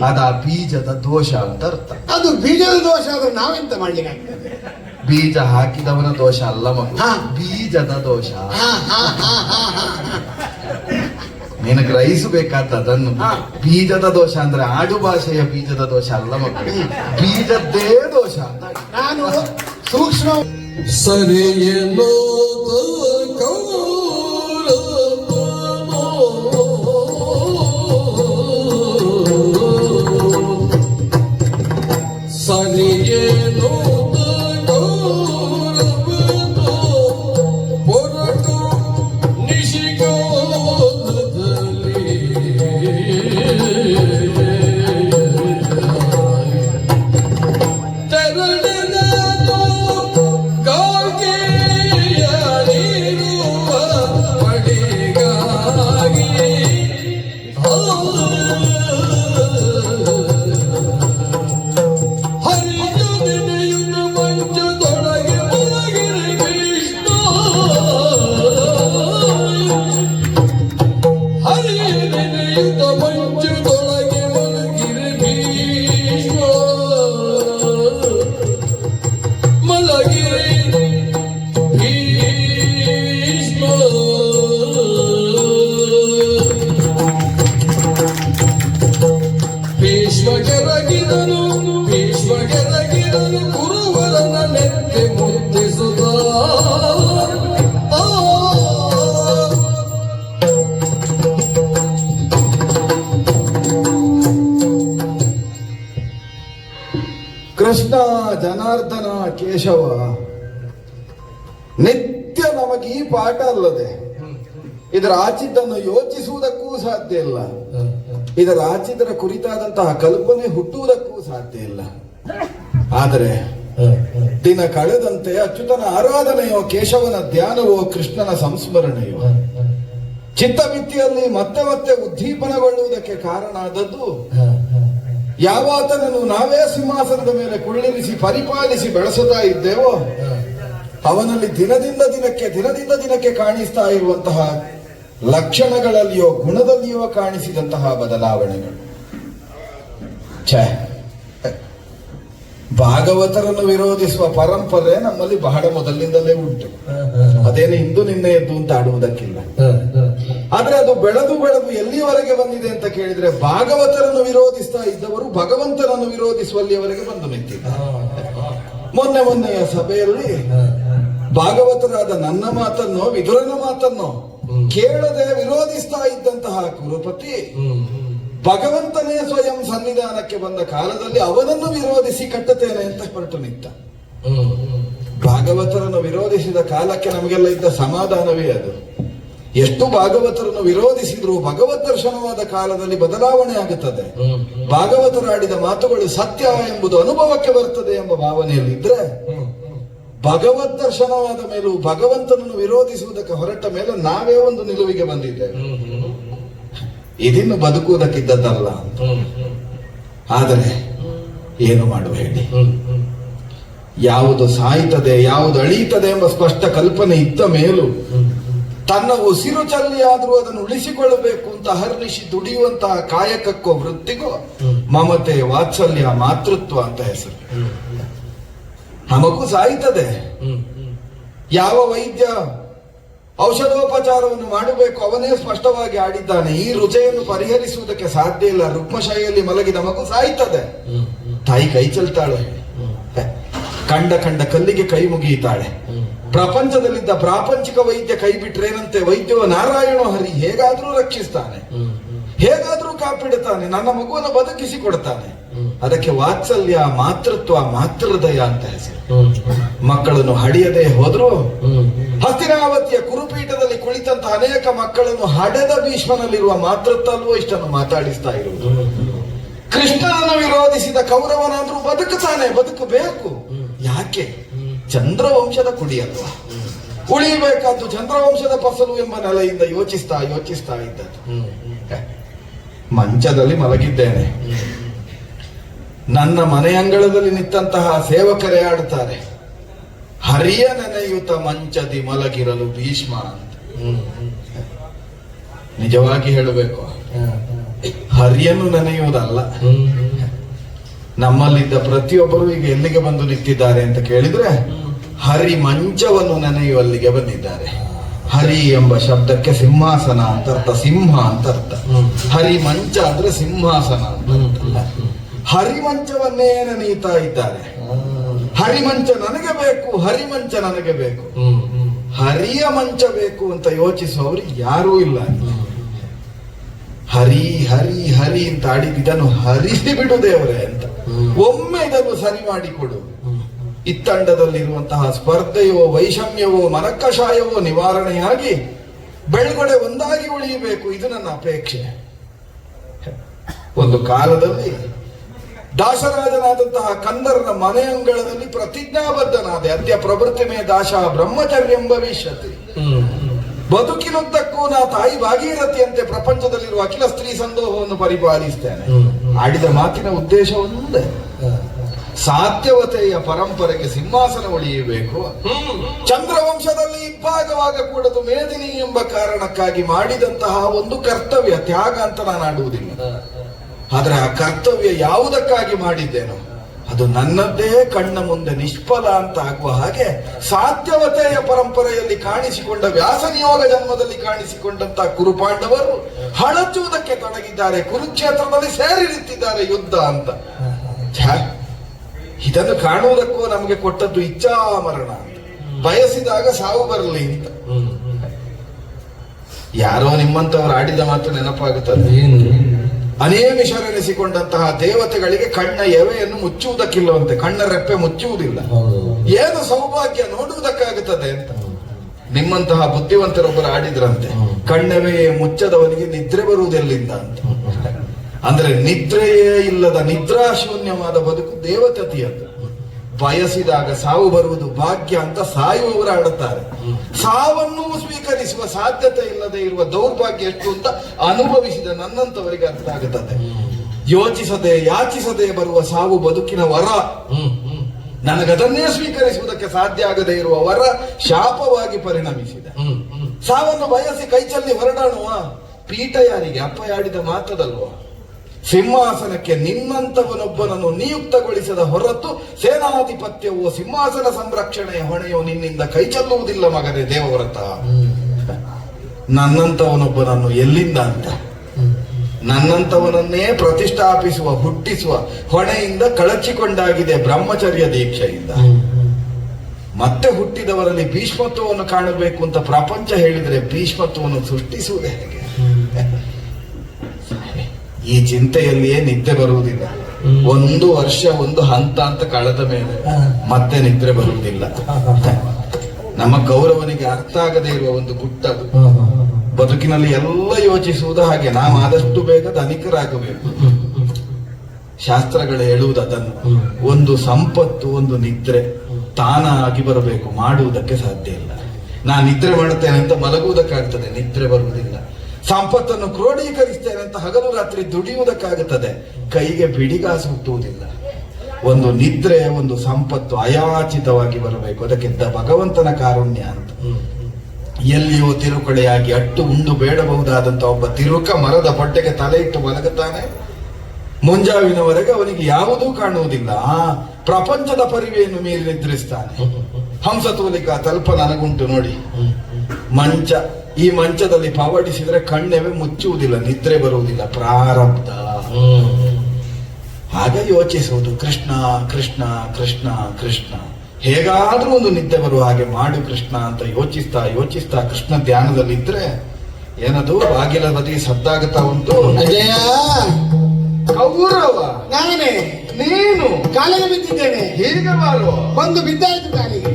ಅದ ಬೀಜದ ದೋಷ ಅಂತ ಅರ್ಥ. ಅದು ಬೀಜದ ದೋಷ ಆದ್ರೆ ನಾವೆಂತ ಮಾಡ್ಲಿಕ್ಕೆ ಆಗ್ತದೆ? ಬೀಜ ಹಾಕಿದವನ ದೋಷ ಅಲ್ಲ ಮಗು, ಬೀಜದ ದೋಷ. ನೀನು ಗ್ರಹಿಸಬೇಕಾದ ಅದನ್ನು. ಬೀಜದ ದೋಷ ಅಂದ್ರೆ ಆಡು ಭಾಷೆಯ ಬೀಜದ ದೋಷ ಅಲ್ಲ ಮಕ್ಕಳು, ಬೀಜದ್ದೇ ದೋಷ ಅಂತ. ನಾನು ಸೂಕ್ಷ್ಮ ಸರಿಯೇನೋ ಸರಿಯೇನೋ ಹೊರಟು ನಿಶಿಗೋಲದಲ್ಲಿ ತೆರಳಿದನು ಗಾಳಿಯ ನೀರುವ ಪಡಿಗಾಗಿ ಭೀಷ್ಮಗೆರಗಿದನು ಗುರುವರನ ನೆತ್ತೆ ಮುದ್ದಿಸುತ್ತ ಕೃಷ್ಣ ಜನಾರ್ದನ ಕೇಶವ ನಿತ್ಯ ನಮಗೆ ಈ ಪಾಠ ಅಲ್ಲದೆ ಇದರ ಆಚಿದ್ದನ್ನು ಯೋಚಿಸುವುದಕ್ಕೂ ಸಾಧ್ಯ ಇಲ್ಲ, ಇದರ ಆಚಿದರ ಕುರಿತಾದಂತಹ ಕಲ್ಪನೆ ಹುಟ್ಟುವುದಕ್ಕೂ ಸಾಧ್ಯ ಇಲ್ಲ. ಆದರೆ ದಿನ ಕಳೆದಂತೆ ಅಚ್ಯುತನ ಆರಾಧನೆಯೋ ಕೇಶವನ ಧ್ಯಾನವೋ ಕೃಷ್ಣನ ಸಂಸ್ಮರಣೆಯೋ ಚಿತ್ತಮಿತ್ತಿಯಲ್ಲಿ ಮತ್ತೆ ಮತ್ತೆ ಉದ್ದೀಪನಗೊಳ್ಳುವುದಕ್ಕೆ ಕಾರಣ ಆದದ್ದು ಯಾವಾತನನ್ನು ನಾವೇ ಸಿಂಹಾಸನದ ಮೇಲೆ ಕುಳ್ಳಿರಿಸಿ ಪರಿಪಾಲಿಸಿ ಬೆಳೆಸುತ್ತಾ ಇದ್ದೇವೋ ಅವನಲ್ಲಿ ದಿನದಿಂದ ದಿನಕ್ಕೆ ಕಾಣಿಸ್ತಾ ಇರುವಂತಹ ಲಕ್ಷಣಗಳಲ್ಲಿಯೋ ಗುಣದಲ್ಲಿಯೋ ಕಾಣಿಸಿದಂತಹ ಬದಲಾವಣೆಗಳು. ಭಾಗವತರನ್ನು ವಿರೋಧಿಸುವ ಪರಂಪರೆ ನಮ್ಮಲ್ಲಿ ಬಹಳ ಮೊದಲಿನಿಂದಲೇ ಉಂಟು. ಅದೇನು ಇಂದು ನಿನ್ನೆ ಎದ್ದು ಅಂತ ಆಡುವುದಕ್ಕಿಲ್ಲ. ಆದ್ರೆ ಅದು ಬೆಳೆದು ಎಲ್ಲಿಯವರೆಗೆ ಬಂದಿದೆ ಅಂತ ಕೇಳಿದ್ರೆ ಭಾಗವತರನ್ನು ವಿರೋಧಿಸ್ತಾ ಇದ್ದವರು ಭಗವಂತನನ್ನು ವಿರೋಧಿಸುವಲ್ಲಿಯವರೆಗೆ ಬಂದು ನಿಂತಿದ್ದಾರೆ. ಮೊನ್ನೆಯ ಸಭೆಯಲ್ಲಿ ಭಾಗವತರಾದ ನನ್ನ ಮಾತನ್ನೋ ವಿದುರನ ಮಾತನ್ನೋ ಕೇಳದೆ ವಿರೋಧಿಸ್ತಾ ಇದ್ದಂತಹ ಕುರುಪತಿ ಭಗವಂತನೇ ಸ್ವಯಂ ಸನ್ನಿಧಾನಕ್ಕೆ ಬಂದ ಕಾಲದಲ್ಲಿ ಅವನನ್ನು ವಿರೋಧಿಸಿ ಕಟ್ಟುತ್ತೇನೆ ಅಂತ ಹೊರಟು ನಿಂತ. ಭಾಗವತರನ್ನು ವಿರೋಧಿಸಿದ ಕಾಲಕ್ಕೆ ನಮಗೆಲ್ಲ ಇದ್ದ ಸಮಾಧಾನವೇ ಅದು. ಎಷ್ಟು ಭಾಗವತರನ್ನು ವಿರೋಧಿಸಿದ್ರು ಭಗವತ್ ದರ್ಶನವಾದ ಕಾಲದಲ್ಲಿ ಬದಲಾವಣೆ ಆಗುತ್ತದೆ. ಭಾಗವತರಾಡಿದ ಮಾತುಗಳು ಸತ್ಯ ಎಂಬುದು ಅನುಭವಕ್ಕೆ ಬರ್ತದೆ ಎಂಬ ಭಾವನೆಯಲ್ಲಿದ್ರೆ ಭಗವತ್ ದರ್ಶನವಾದ ಮೇಲೂ ಭಗವಂತನನ್ನು ವಿರೋಧಿಸುವುದಕ್ಕೆ ಹೊರಟ ಮೇಲೆ ನಾವೇ ಒಂದು ನಿಲುವಿಗೆ ಬಂದಿದ್ದೇವೆ. ಇದಿನ್ನು ಬದುಕುವುದಕ್ಕಿದ್ದದ್ದಲ್ಲ. ಆದರೆ ಏನು ಮಾಡುವ ಹೇಳಿ, ಯಾವುದು ಸಾಯ್ತದೆ ಯಾವುದು ಅಳೀತದೆ ಎಂಬ ಸ್ಪಷ್ಟ ಕಲ್ಪನೆ ಇದ್ದ ಮೇಲೂ ತನ್ನ ಉಸಿರು ಚಲ್ಲಿಯಾದರೂ ಅದನ್ನು ಉಳಿಸಿಕೊಳ್ಳಬೇಕು ಅಂತ ಅಹರ್ನಿಶಿ ದುಡಿಯುವಂತಹ ಕಾಯಕಕ್ಕೋ ವೃತ್ತಿಗೋ ಮಮತೆ ವಾತ್ಸಲ್ಯ ಮಾತೃತ್ವ ಅಂತ ಹೆಸರು. ನಮಗೂ ಸಾಯ್ತದೆ. ಯಾವ ವೈದ್ಯ ಔಷಧೋಪಚಾರವನ್ನು ಮಾಡಬೇಕು ಅವನೇ ಸ್ಪಷ್ಟವಾಗಿ ಆಡಿದ್ದಾನೆ. ಈ ರುಚೆಯನ್ನು ಪರಿಹರಿಸುವುದಕ್ಕೆ ಸಾಧ್ಯ ಇಲ್ಲ. ರುಕ್ಮಶಾಹಿಯಲ್ಲಿ ಮಲಗಿದ ಮಗು ಸಾಯ್ತದೆ. ತಾಯಿ ಕೈ ಚೆಲ್ತಾಳೆ, ಕಂಡ ಕಲ್ಲಿಗೆ ಕೈ ಮುಗಿಯುತ್ತಾಳೆ. ಪ್ರಪಂಚದಲ್ಲಿದ್ದ ಪ್ರಾಪಂಚಿಕ ವೈದ್ಯ ಕೈ ಬಿಟ್ರೇನಂತೆ ವೈದ್ಯವ ನಾರಾಯಣ ಹರಿ ಹೇಗಾದ್ರೂ ರಕ್ಷಿಸ್ತಾನೆ, ಹೇಗಾದ್ರೂ ಕಾಪಿಡುತ್ತಾನೆ, ನನ್ನ ಮಗುವನ್ನು ಬದುಕಿಸಿ ಕೊಡ್ತಾನೆ. ಅದಕ್ಕೆ ವಾತ್ಸಲ್ಯ ಮಾತೃತ್ವ ಮಾತೃಹೃದಯ ಅಂತ ಹೆಸರು. ಮಕ್ಕಳನ್ನು ಹಡಿಯದೆ ಹೋದ್ರು ಹಸ್ತಿನಾವತಿಯ ಕುರುಪೀಠದಲ್ಲಿ ಕುಳಿತಂತ ಅನೇಕ ಮಕ್ಕಳನ್ನು ಹಡೆದ ಭೀಷ್ಮನಲ್ಲಿರುವ ಮಾತೃತ್ವವೂ ಇಷ್ಟನ್ನು ಮಾತಾಡಿಸ್ತಾ ಇರುವುದು. ಕೃಷ್ಣನನ್ನು ವಿರೋಧಿಸಿದ ಕೌರವನಾದ್ರೂ ಬದುಕುತ್ತಾನೆ, ಬದುಕಬೇಕು. ಯಾಕೆ? ಚಂದ್ರವಂಶದ ಕುಡಿಯಲ್ವಾ, ಉಳಿಯಬೇಕಾದ್ದು ಚಂದ್ರವಂಶದ ಫಸಲು ಎಂಬ ನೆಲೆಯಿಂದ ಯೋಚಿಸ್ತಾ ಇದ್ದದ್ದು. ಮಂಚದಲ್ಲಿ ಮಲಗಿದ್ದೇನೆ, ನನ್ನ ಮನೆಯಂಗಳದಲ್ಲಿ ನಿಂತಹ ಸೇವಕರೇ ಆಡುತ್ತಾರೆ, ಹರಿಯ ನೆನೆಯುತ್ತ ಮಂಚದಿ ಮಲಗಿರಲು ಭೀಷ್ಮ ಅಂತ. ನಿಜವಾಗಿ ಹೇಳಬೇಕು, ಹರಿಯನ್ನು ನೆನೆಯುವುದಲ್ಲ. ನಮ್ಮಲ್ಲಿದ್ದ ಪ್ರತಿಯೊಬ್ಬರು ಈಗ ಎಲ್ಲಿಗೆ ಬಂದು ನಿಂತಿದ್ದಾರೆ ಅಂತ ಕೇಳಿದ್ರೆ ಹರಿ ಮಂಚವನ್ನು ನೆನೆಯುವಲ್ಲಿಗೆ ಬಂದಿದ್ದಾರೆ. ಹರಿ ಎಂಬ ಶಬ್ದಕ್ಕೆ ಸಿಂಹಾಸನ ಅಂತ ಅರ್ಥ, ಸಿಂಹ ಅಂತ ಅರ್ಥ. ಹರಿ ಮಂಚ ಅಂದ್ರೆ ಸಿಂಹಾಸನ ಅಂತ ಅರ್ಥ. ಹರಿಮಂಚವನ್ನೇ ನೆನೆಯುತ್ತಾ ಇದ್ದಾರೆ. ಹರಿಮಂಚ ನನಗೆ ಬೇಕು, ಹರಿಮಂಚ ನನಗೆ ಬೇಕು. ಹರಿಯ ಮಂಚ ಬೇಕು ಅಂತ ಯೋಚಿಸುವವರು ಯಾರೂ ಇಲ್ಲ. ಹರಿ ಹರಿ ಹರಿ ಅಂತ ಆಡಿದ ಇದನ್ನು ಹರಿಸಿ ಬಿಡು ದೇವರೇ ಅಂತ ಒಮ್ಮೆ ಇದನ್ನು ಸರಿ ಮಾಡಿಕೊಡು. ಇತ್ತಂಡದಲ್ಲಿರುವಂತಹ ಸ್ಪರ್ಧೆಯೋ ವೈಷಮ್ಯವೋ ಮನಕಷಾಯವೋ ನಿವಾರಣೆಯಾಗಿ ಬೆಳಗಡೆ ಒಂದಾಗಿ ಉಳಿಯಬೇಕು, ಇದು ನನ್ನ ಅಪೇಕ್ಷೆ. ಒಂದು ಕಾಲದಲ್ಲಿ ದಾಸರಾಜನಾದಂತಹ ಕಂದರನ ಮನೆಯಂಗಳದಲ್ಲಿ ಪ್ರತಿಜ್ಞಾಬದ್ಧನಾದೆ. ಅದ್ಯ ಪ್ರವೃತ್ತಿ ಮೇ ದಾಶ ಬ್ರಹ್ಮಚರ್ಯಂ ಭವಿಷ್ಯತಿ. ಬದುಕಿನುದ್ದಕ್ಕೂ ನಾ ತಾಯಿ ಭಾಗೀರಥಿಯಂತೆ ಪ್ರಪಂಚದಲ್ಲಿರುವ ಅಖಿಲ ಸ್ತ್ರೀ ಸಂದೋಹವನ್ನು ಪರಿಪಾಲಿಸ್ತೇನೆ. ಆಡಿದ ಮಾತಿನ ಉದ್ದೇಶ ಒಂದೇ, ಸಾತ್ಯವತೆಯ ಪರಂಪರೆಗೆ ಸಿಂಹಾಸನ ಉಳಿಯಬೇಕು. ಚಂದ್ರವಂಶದಲ್ಲಿ ಇಬ್ಬಾಗವಾಗ ಕೂಡದು ಮೇದಿನಿ ಎಂಬ ಕಾರಣಕ್ಕಾಗಿ ಮಾಡಿದಂತಹ ಒಂದು ಕರ್ತವ್ಯ ತ್ಯಾಗ ಅಂತ ನಾನು ಆಡುವುದಿಲ್ಲ. ಆದ್ರೆ ಆ ಕರ್ತವ್ಯ ಯಾವುದಕ್ಕಾಗಿ ಮಾಡಿದ್ದೇನೋ ಅದು ನನ್ನದ್ದೇ ಕಣ್ಣ ಮುಂದೆ ನಿಷ್ಫಲ ಅಂತ ಆಗುವ ಹಾಗೆ ಸಾತ್ಯವತೆಯ ಪರಂಪರೆಯಲ್ಲಿ ಕಾಣಿಸಿಕೊಂಡ ವ್ಯಾಸನಿಯೋಗ ಜನ್ಮದಲ್ಲಿ ಕಾಣಿಸಿಕೊಂಡಂತಹ ಕುರುಪಾಂಡವರು ಹಳಚುವುದಕ್ಕೆ ತೊಡಗಿದ್ದಾರೆ. ಕುರುಕ್ಷೇತ್ರದಲ್ಲಿ ಸೇರಿರುತ್ತಿದ್ದಾರೆ ಯುದ್ಧ ಅಂತ. ಇದನ್ನು ಕಾಣುವುದಕ್ಕೂ ನಮಗೆ ಕೊಟ್ಟದ್ದು ಇಚ್ಛಾ ಮರಣ. ಬಯಸಿದಾಗ ಸಾವು ಬರಲಿ ಅಂತ. ಯಾರೋ ನಿಮ್ಮಂತವರು ಆಡಿದ ಮಾತು ನೆನಪಾಗುತ್ತದೆ. ಅನೇಮಿಷರೆನಿಸಿಕೊಂಡಂತಹ ದೇವತೆಗಳಿಗೆ ಕಣ್ಣ ಎವೆಯನ್ನು ಮುಚ್ಚುವುದಕ್ಕಿಲ್ಲವಂತೆ, ಕಣ್ಣ ರೆಪ್ಪೆ ಮುಚ್ಚುವುದಿಲ್ಲ. ಏನು ಸೌಭಾಗ್ಯ ನೋಡುವುದಕ್ಕಾಗುತ್ತದೆ ಅಂತ. ನಿಮ್ಮಂತಹ ಬುದ್ಧಿವಂತರೊಬ್ಬರು ಆಡಿದ್ರಂತೆ, ಕಣ್ಣೆವೆಯೇ ಮುಚ್ಚದವನಿಗೆ ನಿದ್ರೆ ಬರುವುದೆಲ್ಲಿಂದ ಅಂತ. ಅಂದ್ರೆ ನಿದ್ರೆಯೇ ಇಲ್ಲದ ನಿದ್ರಾಶೂನ್ಯವಾದ ಬದುಕು ದೇವತತಿಯದ್ದು. ಬಯಸಿದಾಗ ಸಾವು ಬರುವುದು ಭಾಗ್ಯ ಅಂತ ಸಾಯುವವರು ಆಡುತ್ತಾರೆ. ಸಾವನ್ನು ಸ್ವೀಕರಿಸುವ ಸಾಧ್ಯತೆ ಇಲ್ಲದೆ ಇರುವ ದೌರ್ಭಾಗ್ಯ ಎಷ್ಟು ಅಂತ ಅನುಭವಿಸಿದ ನನ್ನಂತವರಿಗೆ ಅರ್ಥ ಆಗುತ್ತದೆ. ಯೋಚಿಸದೆ ಯಾಚಿಸದೆ ಬರುವ ಸಾವು ಬದುಕಿನ ವರ. ನನಗದನ್ನೇ ಸ್ವೀಕರಿಸುವುದಕ್ಕೆ ಸಾಧ್ಯ ಆಗದೆ ಇರುವ ವರ ಶಾಪವಾಗಿ ಪರಿಣಮಿಸಿದೆ. ಸಾವನ್ನು ಬಯಸಿ ಕೈಚಲ್ಲಿ ಹೊರಡಾಣುವ ಪೀಠ ಯಾರಿಗೆ? ಅಪ್ಪ ಆಡಿದ ಮಾತದಲ್ವ. ಸಿಂಹಾಸನಕ್ಕೆ ನಿನ್ನಂತವನೊಬ್ಬನನ್ನು ನಿಯುಕ್ತಗೊಳಿಸದ ಹೊರತು ಸೇನಾಧಿಪತ್ಯವೋ ಸಿಂಹಾಸನ ಸಂರಕ್ಷಣೆಯ ಹೊಣೆಯೋ ನಿನ್ನಿಂದ ಕೈ ಚೆಲ್ಲುವುದಿಲ್ಲ ಮಗನೇ ದೇವವ್ರತ. ನನ್ನಂತವನೊಬ್ಬನನ್ನು ಎಲ್ಲಿಂದ ಅಂತ? ನನ್ನಂತವನನ್ನೇ ಪ್ರತಿಷ್ಠಾಪಿಸುವ ಹುಟ್ಟಿಸುವ ಹೊಣೆಯಿಂದ ಕಳಚಿಕೊಂಡಾಗಿದೆ ಬ್ರಹ್ಮಚರ್ಯ ದೀಕ್ಷೆಯಿಂದ. ಮತ್ತೆ ಹುಟ್ಟಿದವರಲ್ಲಿ ಭೀಷ್ಮತ್ವವನ್ನು ಕಾಣಬೇಕು ಅಂತ ಪ್ರಪಂಚ ಹೇಳಿದರೆ ಭೀಷ್ಮತ್ವವನ್ನು ಸೃಷ್ಟಿಸುವುದೇ ಹೇಗೆ? ಈ ಚಿಂತೆಯಲ್ಲಿಯೇ ನಿದ್ದೆ ಬರುವುದಿಲ್ಲ. ಒಂದು ವರ್ಷ ಒಂದು ಹಂತ ಅಂತ ಕಳೆದ ಮೇಲೆ ಮತ್ತೆ ನಿದ್ರೆ ಬರುವುದಿಲ್ಲ. ನಮ್ಮ ಗೌರವನಿಗೆ ಅರ್ಥ ಆಗದೆ ಇರುವ ಒಂದು ಗುಟ್ಟದು. ಬದುಕಿನಲ್ಲಿ ಎಲ್ಲ ಯೋಚಿಸುವುದು ಹಾಗೆ, ನಾವು ಆದಷ್ಟು ಬೇಗ ಧನಿಕರಾಗಬೇಕು. ಶಾಸ್ತ್ರಗಳು ಹೇಳುವುದು ಅದನ್ನು. ಒಂದು ಸಂಪತ್ತು, ಒಂದು ನಿದ್ರೆ ತಾನಾಗಿ ಬರಬೇಕು, ಮಾಡುವುದಕ್ಕೆ ಸಾಧ್ಯ ಇಲ್ಲ. ನಾ ನಿದ್ರೆ ಮಾಡುತ್ತೇನೆ ಅಂತ ಮಲಗುವುದಕ್ಕಾಗ್ತದೆ, ನಿದ್ರೆ ಬರುವುದಿಲ್ಲ. ಸಂಪತ್ತನ್ನು ಕ್ರೋಢೀಕರಿಸ್ತೇನೆ ಅಂತ ಹಗಲು ರಾತ್ರಿ ದುಡಿಯುವುದಕ್ಕಾಗುತ್ತದೆ, ಕೈಗೆ ಬಿಡಿಗಾಸು ಹುಟ್ಟುವುದಿಲ್ಲ. ಒಂದು ನಿದ್ರೆ, ಒಂದು ಸಂಪತ್ತು ಅಯಾಚಿತವಾಗಿ ಬರಬೇಕು. ಅದಕ್ಕೆ ಭಗವಂತನ ಕಾರುಣ್ಯ ಅಂತ. ಎಲ್ಲಿಯೋ ತಿರುಕಳೆಯಾಗಿ ಅಟ್ಟು ಉಂಡು ಬೇಡಬಹುದಾದಂತ ಒಬ್ಬ ತಿರುಕ ಮರದ ಬಟ್ಟೆಗೆ ತಲೆ ಇಟ್ಟು ಮಲಗುತ್ತಾನೆ. ಮುಂಜಾವಿನವರೆಗೆ ಅವನಿಗೆ ಯಾವುದೂ ಕಾಣುವುದಿಲ್ಲ. ಆ ಪ್ರಪಂಚದ ಪರಿವೆಯನ್ನು ಮೀರಿ ನಿದ್ರಿಸ್ತಾನೆ. ಹಂಸತೂಲಿಕ ತಲ್ಪ ನನಗುಂಟು ನೋಡಿ. ಮಂಚ, ಈ ಮಂಚದಲ್ಲಿ ಪವಡಿಸಿದ್ರೆ ಕಣ್ಣೆವೆ ಮುಚ್ಚುವುದಿಲ್ಲ, ನಿದ್ರೆ ಬರುವುದಿಲ್ಲ, ಪ್ರಾರಬ್ಧ. ಆಗ ಯೋಚಿಸುವುದು ಕೃಷ್ಣ ಕೃಷ್ಣ ಕೃಷ್ಣ ಕೃಷ್ಣ. ಹೇಗಾದ್ರೂ ಒಂದು ನಿದ್ದೆ ಬರುವ ಹಾಗೆ ಮಾಡು ಕೃಷ್ಣ ಅಂತ ಯೋಚಿಸ್ತಾ ಯೋಚಿಸ್ತಾ ಕೃಷ್ಣ ಧ್ಯಾನದಲ್ಲಿದ್ರೆ ಏನದು ಬಾಗಿಲ ಬದಿ ಸದ್ದಾಗುತ್ತಾ ಉಂಟು. ಅಜಯ, ಕೌರವ ನಾನೇ. ನೀನು ಕಾಲಿಗೆ ಬಿದ್ದಿದ್ದೇನೆ. ಹೀಗೆ ಮಾಡು. ಬಂದು ಬಿದ್ದಾಯ್ತು ಕಾಲಿಗೆ.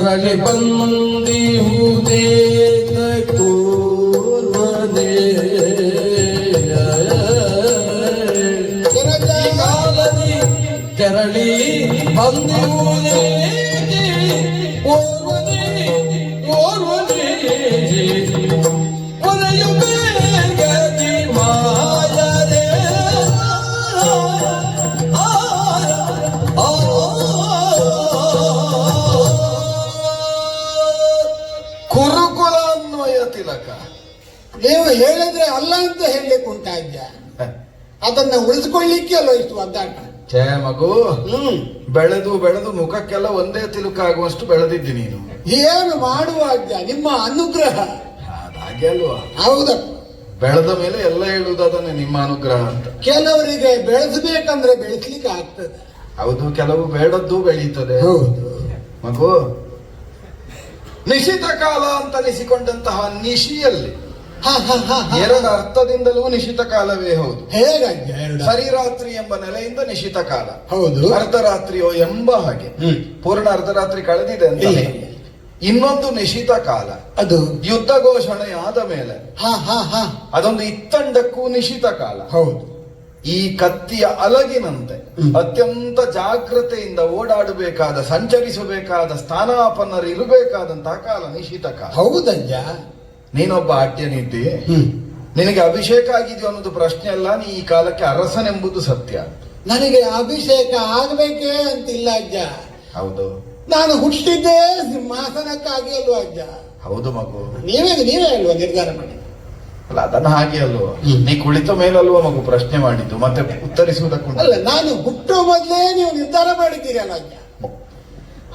ಕೆರಳಿ ಬಂದಿಹುದೇ ಕೂರ್ವನೇ ಕಾಲದಿ ಕೆರಳಿ ಬಂದಿಹುದೇ ಓರ್ವನೇ ಓರ್ವನೇ ಒರೆಯು ಬೇಗದಿ ಮಾಯದೆ ಕುರುಕುಲ ಅನ್ವಯ ತಿಲಕ. ನೀವು ಹೇಳಿದ್ರೆ ಅಲ್ಲ ಅಂತ ಹೇಳಲಿಕ್ಕೆ ಉಂಟಾದ್ಯ ಅದನ್ನ ಉಳಿದುಕೊಳ್ಳಿಕ್ಕೆ ಅಲ್ಲ ಇಷ್ಟು ಒದ್ದಾಟ. ಛೇ ಮಗು, ಬೆಳೆದು ಬೆಳೆದು ಮುಖಕ್ಕೆಲ್ಲ ಒಂದೇ ತಿಲುಕಾಗುವಷ್ಟು ಬೆಳೆದಿದ್ದಿ ನೀನು. ಏನು ಮಾಡುವ ಅಜ್ಜ, ನಿಮ್ಮ ಅನುಗ್ರಹ. ಹಾಗೆ ಅಲ್ವಾ? ಹೌದಪ್ಪ. ಬೆಳೆದ ಮೇಲೆ ಎಲ್ಲ ಹೇಳುವುದು ಅದನ್ನೇ, ನಿಮ್ಮ ಅನುಗ್ರಹ ಅಂತ. ಕೆಲವರಿಗೆ ಬೆಳೆಸಬೇಕಂದ್ರೆ ಬೆಳೆಸ್ಲಿಕ್ಕೆ ಆಗ್ತದೆ. ಹೌದು, ಕೆಲವು ಬೇಡದ್ದು ಬೆಳೀತದೆ. ಹೌದು ಮಗು, ನಿಶಿತ ಕಾಲ ಅಂತ ಅನಿಸಿಕೊಂಡಂತಹ ನಿಶಿಯಲ್ಲಿ ಎರಡು ಅರ್ಥದಿಂದಲೂ ನಿಶಿತ ಕಾಲವೇ ಹೌದು. ಹೇಗಜ್ಜ? ಎರಡು ಸರಿರಾತ್ರಿ ಎಂಬ ನೆಲೆಯಿಂದ ನಿಶಿತ ಕಾಲ, ಹೌದು. ಅರ್ಧರಾತ್ರಿಯೋ ಎಂಬ ಹಾಗೆ. ಪೂರ್ಣ ಅರ್ಧರಾತ್ರಿ ಕಳೆದಿದೆ ಅಂತ. ಇನ್ನೊಂದು ನಿಶಿತ ಕಾಲ, ಅದು ಯುದ್ಧ ಘೋಷಣೆ ಆದ ಮೇಲೆ ಅದೊಂದು ಇತ್ತಂಡಕ್ಕೂ ನಿಶಿತ ಕಾಲ. ಹೌದು. ಈ ಕತ್ತಿಯ ಅಲಗಿನಂತೆ ಅತ್ಯಂತ ಜಾಗ್ರತೆಯಿಂದ ಓಡಾಡಬೇಕಾದ, ಸಂಚರಿಸಬೇಕಾದ, ಸ್ಥಾನಾಪನ್ನರು ಇರಬೇಕಾದಂತಹ ಕಾಲ ನಿಶಿತ ಕಾಲ. ಹೌದಜ್ಜ. ನೀನೊಬ್ಬ ಆಟ್ಯನಿದ್ದಿ, ನಿನಗೆ ಅಭಿಷೇಕ ಆಗಿದೆಯೋ ಅನ್ನೋದು ಪ್ರಶ್ನೆ ಅಲ್ಲ. ನೀ ಈ ಕಾಲಕ್ಕೆ ಅರಸನೆಂಬುದು ಸತ್ಯ. ನನಗೆ ಅಭಿಷೇಕ ಆಗ್ಬೇಕೇ ಅಂತಿಲ್ಲ ಅಜ್ಜ. ಹೌದು, ನಾನು ಹುಟ್ಟಿದ್ದೇ ಸಿಂಹಾಸನಕ್ಕಾಗಿ ಅಲ್ವಾ ಅಜ್ಜ? ಹೌದು ಮಗು. ನೀವೇ ಅಲ್ವಾ ನಿರ್ಧಾರ ಮಾಡಿ? ಅಲ್ಲ, ಅದನ್ನ ಹಾಗೆ ಅಲ್ವಾ? ನೀ ಕುಳಿತ ಮೇಲಲ್ವಾ ಮಗು ಪ್ರಶ್ನೆ ಮಾಡಿದ್ದು, ಮತ್ತೆ ಉತ್ತರಿಸುವುದಕ್ಕೂ ಅಲ್ಲ. ನಾನು ಹುಟ್ಟುವ ಮೊದಲೇ ನೀವು ನಿರ್ಧಾರ ಮಾಡಿದ್ದೀರಿ ಅಲ್ಲ ಅಜ್ಜ?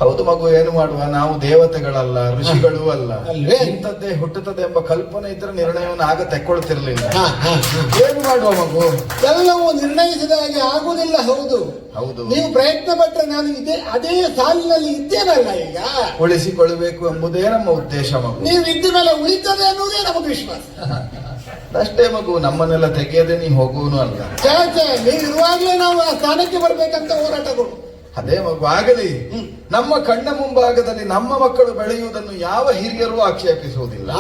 ಹೌದು ಮಗು, ಏನು ಮಾಡುವ, ನಾವು ದೇವತೆಗಳಲ್ಲ, ಋಷಿಗಳೂ ಅಲ್ಲ. ಅಲ್ವೇ? ಇಂಥದ್ದೇ ಹುಟ್ಟುತ್ತದೆ ಎಂಬ ಕಲ್ಪನೆ ಇದ್ರೆ ನಿರ್ಣಯವನ್ನು ಆಗ ತೆಕ್ಕೊಳ್ತಿರ್ಲಿಲ್ಲ. ಏನು ಮಾಡುವ ಮಗು? ಎಲ್ಲವೂ ನಿರ್ಣಯಿಸಿದ ಹಾಗೆ ಆಗುವುದಿಲ್ಲ. ಹೌದು ಹೌದು, ನೀವು ಪ್ರಯತ್ನ ಪಟ್ಟರೆ ನಾನು ಅದೇ ಸಾಲಿನಲ್ಲಿ ಇದ್ದೇನಲ್ಲ ಈಗ. ಉಳಿಸಿಕೊಳ್ಳಬೇಕು ಎಂಬುದೇ ನಮ್ಮ ಉದ್ದೇಶ ಮಗು. ನೀವು ಇದ್ದ ಮೇಲೆ ಉಳಿತದೆ ಅನ್ನೋದೇ ನಮಗೆ ವಿಶ್ವಾಸ ಅಷ್ಟೇ ಮಗು. ನಮ್ಮನ್ನೆಲ್ಲ ತೆಗೆಯದೆ ನೀ ಹೋಗುವನು ಅಲ್ಲ. ನೀವು ಇರುವಾಗಲೇ ನಾವು ಆ ಸ್ಥಾನಕ್ಕೆ ಬರ್ಬೇಕಂತ ಹೋರಾಟಗಳು. ಅದೇ ಮಗು, ಆಗಲಿ. ನಮ್ಮ ಕಣ್ಣ ಮುಂಭಾಗದಲ್ಲಿ ನಮ್ಮ ಮಕ್ಕಳು ಬೆಳೆಯುವುದನ್ನು ಯಾವ ಹಿರಿಯರೂ ಆಕ್ಷೇಪಿಸುವುದಿಲ್ಲ.